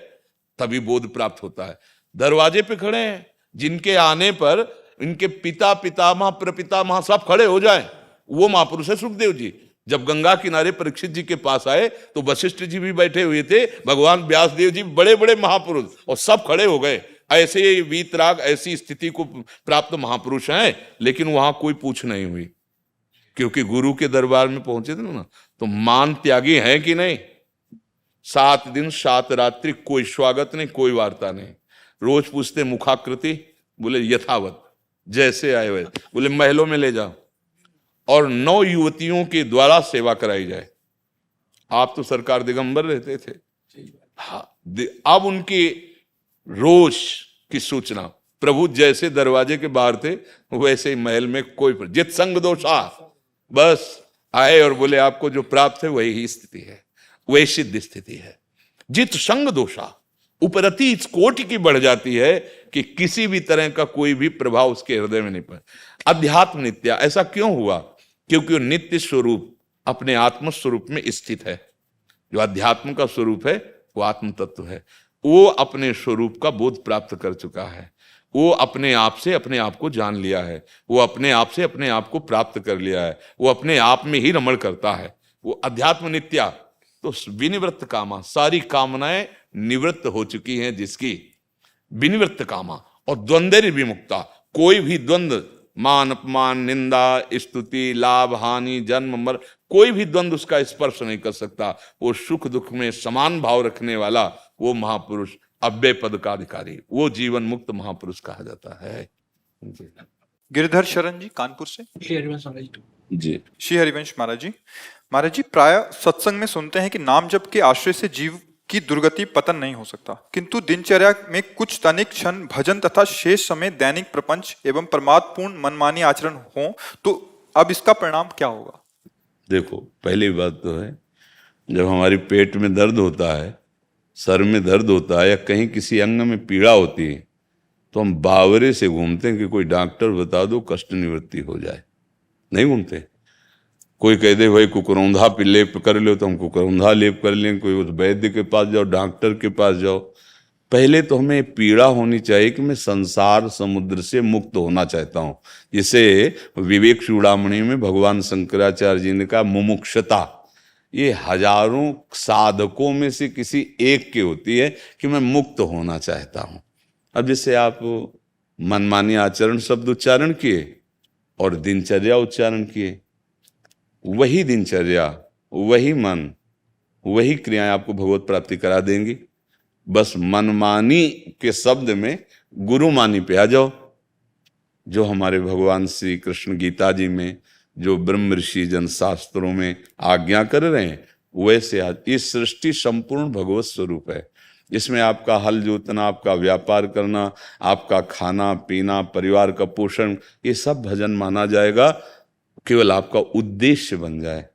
तभी बोध प्राप्त होता है। दरवाजे पे खड़े हैं, जिनके आने पर इनके पिता पितामह प्रपितामह सब खड़े हो जाए, वो महापुरुष है सुखदेव जी। जब गंगा किनारे परीक्षित जी के पास आए तो वशिष्ठ जी भी बैठे हुए थे, भगवान व्यास देव जी, बड़े बड़े महापुरुष, और सब खड़े हो गए। ऐसे वीतराग ऐसी स्थिति को प्राप्त महापुरुष हैं, लेकिन वहां कोई पूछ नहीं हुई, क्योंकि गुरु के दरबार में पहुंचे थे ना, तो मान त्यागी है कि नहीं। 7 दिन 7 रात्रि कोई स्वागत नहीं, कोई वार्ता नहीं। रोज पूछते मुखाकृति, बोले यथावत जैसे आए हुए, बोले महलों में ले जाओ और 9 युवतियों के द्वारा सेवा कराई जाए। आप तो सरकार दिगंबर रहते थे, हाँ, अब उनकी रोज की सूचना, प्रभु जैसे दरवाजे के बाहर थे वैसे ही महल में कोई जित संग दोषा, बस आए और बोले आपको जो प्राप्त है वही ही स्थिति है, वही सिद्ध स्थिति है। जित संग दोषा उपरति इस कोटि की बढ़ जाती है कि किसी भी तरह का कोई भी प्रभाव उसके हृदय में नहीं पड़े। अध्यात्म नित्य ऐसा क्यों हुआ? क्योंकि वो नित्य स्वरूप अपने आत्म स्वरूप में स्थित है। जो अध्यात्म का स्वरूप है वो आत्म तत्व है, वो अपने स्वरूप का बोध प्राप्त कर चुका है, वो अपने आप से अपने आप को जान लिया है, वो अपने आप से अपने आप को प्राप्त कर लिया है, वो अपने आप में ही रमण करता है, वो अध्यात्म नित्या। तो विनिवृत्त कामा, सारी कामनाएं निवृत्त हो चुकी हैं जिसकी, विनिवृत्त कामा, और द्वंद्व विमुक्ता, कोई भी द्वंद्व, मान अपमान निंदा स्तुति लाभ हानि जन्म मर, कोई भी द्वंद्व उसका स्पर्श नहीं कर सकता। वो सुख दुख में समान भाव रखने वाला वो महापुरुष, अव्यय पद का अधिकारी, वो जीवन मुक्त महापुरुष कहा जाता है। गिरिधर शरण जी कानपुर से। जी श्री हरिवंश महाराज जी। महाराज जी, प्राय सत्संग में सुनते हैं कि नाम जप के आश्रय से जीव की दुर्गति पतन नहीं हो सकता, किंतु दिनचर्या में कुछ तनिक क्षण भजन तथा शेष समय दैनिक प्रपंच एवं परमात्मपूर्ण मनमानी आचरण हो तो अब इसका परिणाम क्या होगा? देखो, पहली बात तो है, जब हमारी पेट में दर्द होता है, सर में दर्द होता है या कहीं किसी अंग में पीड़ा होती है, तो हम बावरे से घूमते हैं कि कोई डॉक्टर बता दो कष्ट निवृत्ति हो जाए। नहीं घूमते। कोई कह दे भाई कुकरौंधा पे लेप कर लो तो हम कुकरौंधा लेप कर लें, कोई उस वैद्य के पास जाओ, डॉक्टर के पास जाओ। पहले तो हमें पीड़ा होनी चाहिए कि मैं संसार समुद्र से मुक्त होना चाहता हूँ, जिसे विवेक चूड़ामणि में भगवान शंकराचार्य जी ने कहा मुमुक्षता, ये हजारों साधकों में से किसी एक की होती है कि मैं मुक्त होना चाहता हूँ। अब जैसे आप मनमानी आचरण शब्द उच्चारण किए और दिनचर्या उच्चारण किए, वही दिनचर्या, वही मन, वही क्रियाएं आपको भगवत प्राप्ति करा देंगी। बस मनमानी के शब्द में गुरुमानी पे आ जाओ, जो हमारे भगवान श्री कृष्ण गीता जी में, जो ब्रह्म ऋषि जन शास्त्रों में आज्ञा कर रहे हैं, वैसे आज इस सृष्टि संपूर्ण भगवत स्वरूप है। इसमें आपका हल जोतना, आपका व्यापार करना, आपका खाना पीना, परिवार का पोषण, ये सब भजन माना जाएगा, केवल आपका उद्देश्य बन जाए।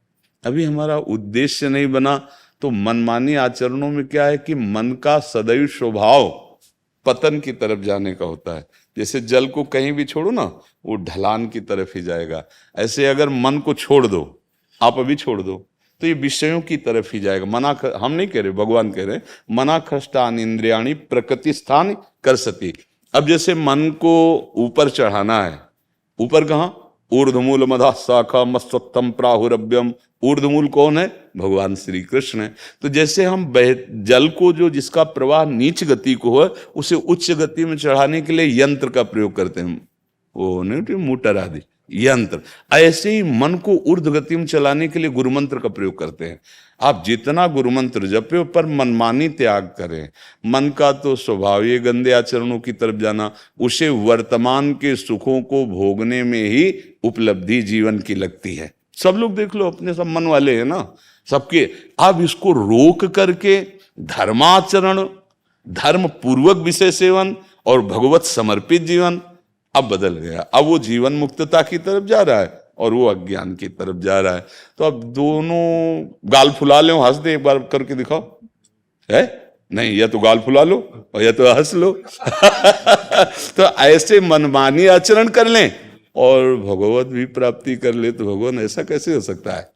अभी हमारा उद्देश्य नहीं बना तो मनमानी आचरणों में क्या है कि मन का सदैव स्वभाव पतन की तरफ जाने का होता है। जैसे जल को कहीं भी छोड़ो ना, वो ढलान की तरफ ही जाएगा। ऐसे अगर मन को छोड़ दो, आप अभी छोड़ दो, तो ये विषयों की तरफ ही जाएगा। हम नहीं कह रहे, भगवान कह रहे, मना खष्टान इंद्रियाणी प्रकृति स्थान कर सती। अब जैसे मन को ऊपर चढ़ाना है, ऊपर कहाँ? ऊर्ध्वमूल मधा शाखा मस्तम प्राहुरभ्यम। ऊर्ध्वमूल कौन है? भगवान श्री कृष्ण है। तो जैसे हम जल को, जो जिसका प्रवाह नीच गति को है, उसे उच्च गति में चढ़ाने के लिए यंत्र का प्रयोग करते हैं, वो नहीं मोटर आदि यंत्र, ऐसे ही मन को ऊर्ध्व गति में चलाने के लिए गुरु मंत्र का प्रयोग करते हैं। आप जितना गुरु मंत्र जपे पर मनमानी त्याग करें। मन का तो स्वभाव ये गंदे आचरणों की तरफ जाना, उसे वर्तमान के सुखों को भोगने में ही उपलब्धि जीवन की लगती है। सब लोग देख लो, अपने सब मन वाले हैं ना सबके। आप इसको रोक करके धर्माचरण, धर्म पूर्वक विषय सेवन और भगवत समर्पित जीवन अब बदल गया। अब वो जीवन मुक्तता की तरफ जा रहा है और वो अज्ञान की तरफ जा रहा है। तो अब दोनों गाल फुला लो, हंस दे, एक बार करके दिखाओ, है नहीं? या तो गाल फुला लो और या तो हंस लो। तो ऐसे मनमानी आचरण कर लें और भगवत भी प्राप्ति कर ले, तो भगवान ऐसा कैसे हो सकता है?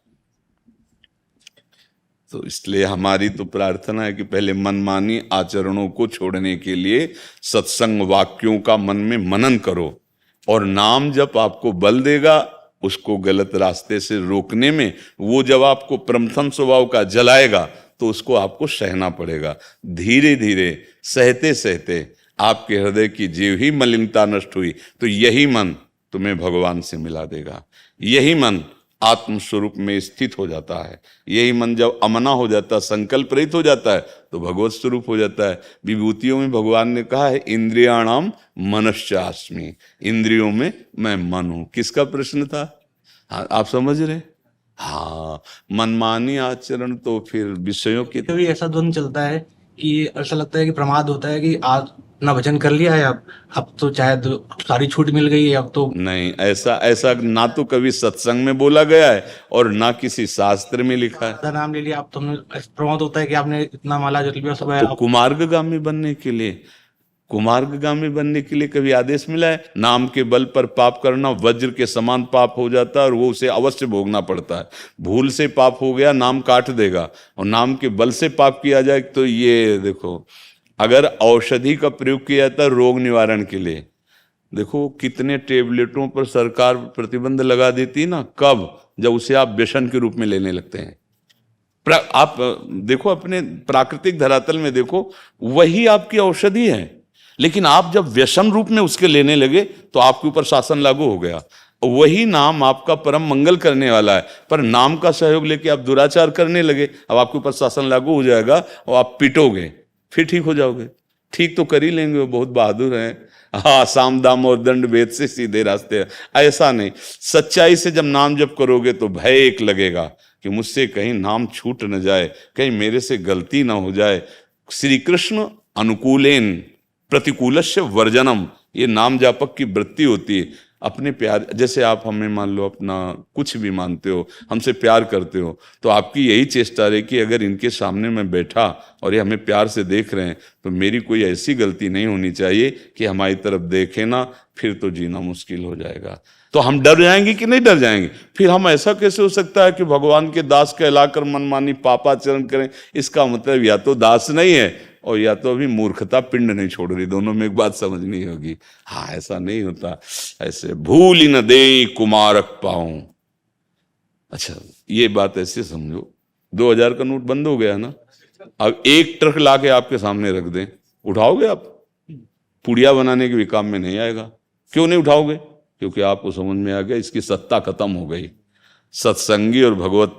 तो इसलिए हमारी तो प्रार्थना है कि पहले मनमानी आचरणों को छोड़ने के लिए सत्संग वाक्यों का मन में मनन करो, और नाम जब आपको बल देगा उसको गलत रास्ते से रोकने में। वो जब आपको प्रथम स्वभाव का जलाएगा तो उसको आपको सहना पड़ेगा। धीरे धीरे सहते सहते आपके हृदय की जीव ही मलिनता नष्ट हुई तो यही मन तुम्हें भगवान से मिला देगा। यही मन आत्म स्वरूप में स्थित हो जाता है। यही मन जब अमना हो जाता है, संकल्प रहित हो जाता है, तो भगवत स्वरूप हो जाता है। विभूतियों में भगवान ने कहा है इंद्रियाणाम मनश्चास्मि, इंद्रियों में मैं मन हूं। किसका प्रश्न था? हाँ, आप समझ रहे? हाँ, मनमानी आचरण तो फिर विषयों की। कभी ऐसा द्वंद चलता है कि ऐसा लगता है कि प्रमाद होता है कि आज ना भजन कर लिया है, अब तो शायद सारी छूट मिल गई है, अब तो नहीं, ऐसा ऐसा ना तो कभी सत्संग में बोला गया है और ना किसी शास्त्र में लिखा है। ज्यादा नाम ले लिया, अब तो प्रमाद होता है कि आपने इतना माला जप लिया सुबह। तो कुमार्गगामी बनने के लिए, कुमार्गगामी बनने के लिए कभी आदेश मिला है? नाम के बल पर पाप करना वज्र के समान पाप हो जाता है और वो उसे अवश्य भोगना पड़ता है। भूल से पाप हो गया, नाम काट देगा, और नाम के बल से पाप किया जाए तो ये देखो, अगर औषधि का प्रयोग किया जाता है रोग निवारण के लिए, देखो कितने टेबलेटों पर सरकार प्रतिबंध लगा देती ना, कब? जब उसे आप व्यसन के रूप में लेने लगते हैं। आप देखो अपने प्राकृतिक धरातल में देखो, वही आपकी औषधि है, लेकिन आप जब व्यसन रूप में उसके लेने लगे तो आपके ऊपर शासन लागू हो गया। वही नाम आपका परम मंगल करने वाला है, पर नाम का सहयोग लेके आप दुराचार करने लगे, अब आपके ऊपर शासन लागू हो जाएगा और आप पिटोगे, फिर ठीक हो जाओगे। ठीक तो कर ही लेंगे, वो बहुत बहादुर हैं। हाँ, साम दाम और दंड भेद से सीधे रास्ते हैं। ऐसा नहीं, सच्चाई से जब नाम जप करोगे तो भय एक लगेगा कि मुझसे कहीं नाम छूट न जाए, कहीं मेरे से गलती ना हो जाए। श्री कृष्ण अनुकूलेन प्रतिकूलस्य वर्जनम, ये नाम जापक की वृत्ति होती है। अपने प्यार, जैसे आप हमें मान लो अपना कुछ भी मानते हो, हमसे प्यार करते हो, तो आपकी यही चेष्टा रहे कि अगर इनके सामने मैं बैठा और ये हमें प्यार से देख रहे हैं तो मेरी कोई ऐसी गलती नहीं होनी चाहिए कि हमारी तरफ देखे ना, फिर तो जीना मुश्किल हो जाएगा। तो हम डर जाएंगे कि नहीं डर जाएंगे? फिर हम ऐसा कैसे हो सकता है कि भगवान के दास कहलाकर मनमानी पापाचरण करें? इसका मतलब या तो दास नहीं है और या तो अभी मूर्खता पिंड नहीं छोड़ रही, दोनों में एक बात समझनी होगी। हाँ, ऐसा नहीं होता। ऐसे भूल ही न दे कुमारक पाऊं। अच्छा, ये बात ऐसे समझो, 2000 का नोट बंद हो गया ना, अब एक ट्रक लाके आपके सामने रख दें, उठाओगे आप? पुड़िया बनाने के भी काम में नहीं आएगा। क्यों नहीं उठाओगे? क्योंकि आपको समझ में आ गया इसकी सत्ता खत्म हो गई। सत्संगी और भगवत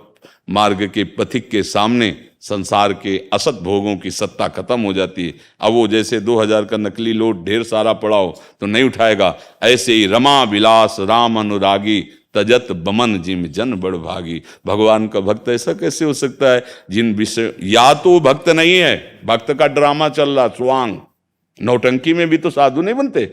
मार्ग के पथिक के सामने संसार के असत भोगों की सत्ता खत्म हो जाती है। अब वो जैसे 2000 का नकली नोट ढेर सारा पड़ाओ तो नहीं उठाएगा, ऐसे ही रमा विलास राम अनुरागी तजत बमन जिम जन बड़ भागी। भगवान का भक्त ऐसा कैसे हो सकता है जिन विषय, या तो भक्त नहीं है, भक्त का ड्रामा चल रहा, स्वांग नौटंकी में भी तो साधु नहीं बनते,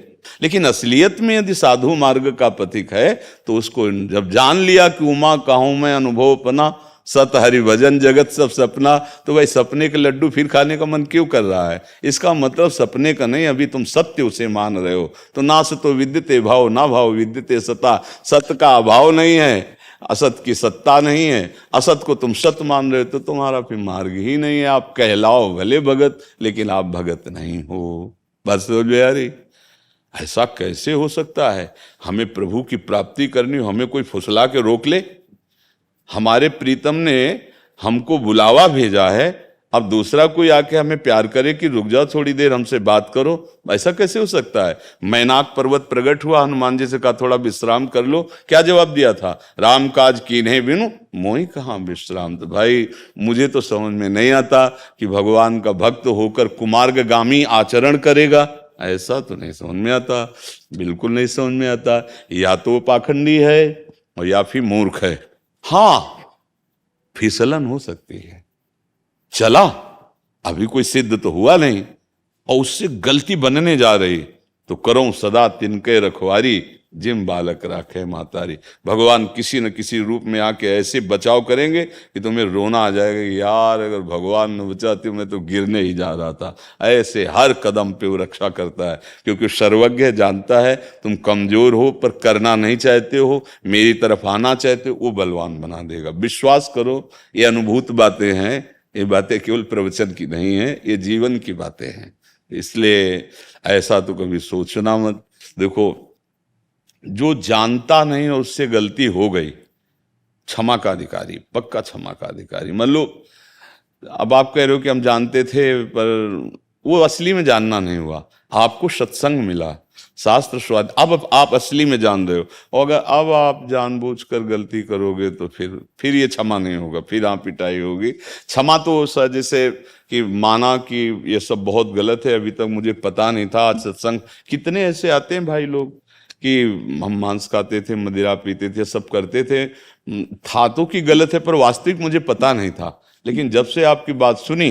लेकिन असलियत में यदि साधु मार्ग का पथिक है तो उसको जब जान लिया कि उमा कहूं मैं अनुभव अपना, सत हरि भजन जगत सब सपना, तो भाई सपने के लड्डू फिर खाने का मन क्यों कर रहा है? इसका मतलब सपने का नहीं, अभी तुम सत्य उसे मान रहे हो। तो ना सतो विद्यते भाव, ना भाव विद्यते सता। सत्य का अभाव नहीं है, असत की सत्ता नहीं है, असत को तुम सत्य मान रहे हो तो तुम्हारा फिर मार्ग ही नहीं है। आप कहलाओ भले भगत, लेकिन आप भगत नहीं हो। बस समझ में आ रही? ऐसा कैसे हो सकता है? हमें प्रभु की प्राप्ति करनी हो, हमें कोई फुसला के रोक ले? हमारे प्रीतम ने हमको बुलावा भेजा है, अब दूसरा कोई आके हमें प्यार करे कि रुक जाओ थोड़ी देर हमसे बात करो, ऐसा कैसे हो सकता है? मैनाक पर्वत प्रकट हुआ, हनुमान जी से कहा थोड़ा विश्राम कर लो, क्या जवाब दिया था? राम काज कीन्हे बिनु मोहि कहाँ विश्राम। तो भाई मुझे तो समझ में नहीं आता कि भगवान का भक्त होकर कुमार्गगामी आचरण करेगा, ऐसा तो नहीं समझ में आता, बिल्कुल नहीं समझ में आता। या तो पाखंडी है और या फिर मूर्ख है। हाँ, फिसलन हो सकती है, चला अभी कोई सिद्ध तो हुआ नहीं और उससे गलती बनने जा रही, तो करो सदा तिनके रखवारी जिम बालक राखे मातारी। भगवान किसी न किसी रूप में आके ऐसे बचाव करेंगे कि तुम्हें रोना आ जाएगा, यार अगर भगवान ने बचाते मैं तो गिरने ही जा रहा था। ऐसे हर कदम पे वो रक्षा करता है, क्योंकि सर्वज्ञ जानता है तुम कमजोर हो पर करना नहीं चाहते हो, मेरी तरफ आना चाहते हो, वो बलवान बना देगा। विश्वास करो, ये अनुभूत बातें हैं, ये बातें केवल प्रवचन की नहीं है, ये जीवन की बातें हैं। इसलिए ऐसा तो कभी सोचना मत। देखो, जो जानता नहीं और उससे गलती हो गई, क्षमा का अधिकारी, पक्का क्षमा का अधिकारी। मान लो अब आप कह रहे हो कि हम जानते थे पर वो असली में जानना नहीं हुआ, आपको सत्संग मिला, शास्त्र स्वाद, अब आप असली में जान रहे हो। और अगर अब आप जानबूझकर गलती करोगे तो फिर ये क्षमा नहीं होगा, फिर आप पिटाई होगी। क्षमा तो सर जैसे कि माना कि ये सब बहुत गलत है, अभी तक मुझे पता नहीं था। आज सत्संग कितने ऐसे आते हैं भाई लोग कि हम मांस खाते थे, मदिरा पीते थे, सब करते थे, था तो कि गलत है पर वास्तविक मुझे पता नहीं था। लेकिन जब से आपकी बात सुनी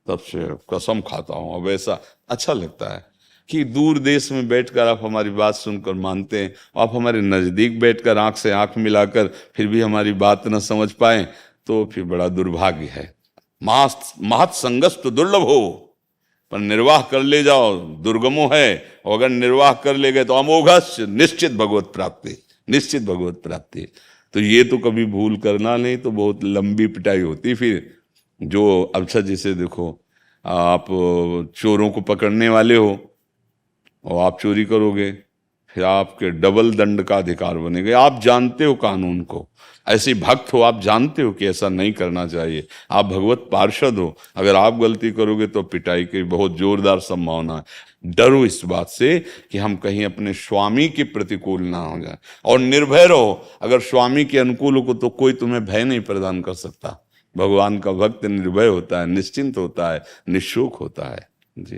तब से कसम खाता हूँ, अब ऐसा अच्छा लगता है कि दूर देश में बैठकर आप हमारी बात सुनकर मानते हैं, आप हमारे नज़दीक बैठकर आंख से आंख मिलाकर फिर भी हमारी बात न समझ पाए तो फिर बड़ा दुर्भाग्य है। महत् संगस्त दुर्लभ हो, पर निर्वाह कर ले जाओ दुर्गमो है, और अगर निर्वाह कर ले गए तो अमोघस्य, निश्चित भगवत प्राप्ति, निश्चित भगवत प्राप्ति। तो ये तो कभी भूल करना नहीं तो बहुत लंबी पिटाई होती फिर। जो अच्छा जैसे देखो आप चोरों को पकड़ने वाले हो और आप चोरी करोगे, फिर आपके डबल दंड का अधिकार बनेगा। आप जानते हो कानून को, ऐसे भक्त हो, आप जानते हो कि ऐसा नहीं करना चाहिए, आप भगवत पार्षद हो, अगर आप गलती करोगे तो पिटाई की बहुत जोरदार संभावना है। डरो इस बात से कि हम कहीं अपने स्वामी के प्रतिकूल ना हो जाए, और निर्भय रहो। अगर स्वामी के अनुकूल हो तो कोई तुम्हें भय नहीं प्रदान कर सकता। भगवान का भक्त निर्भय होता है, निश्चिंत होता है, निःशोक होता है। जी।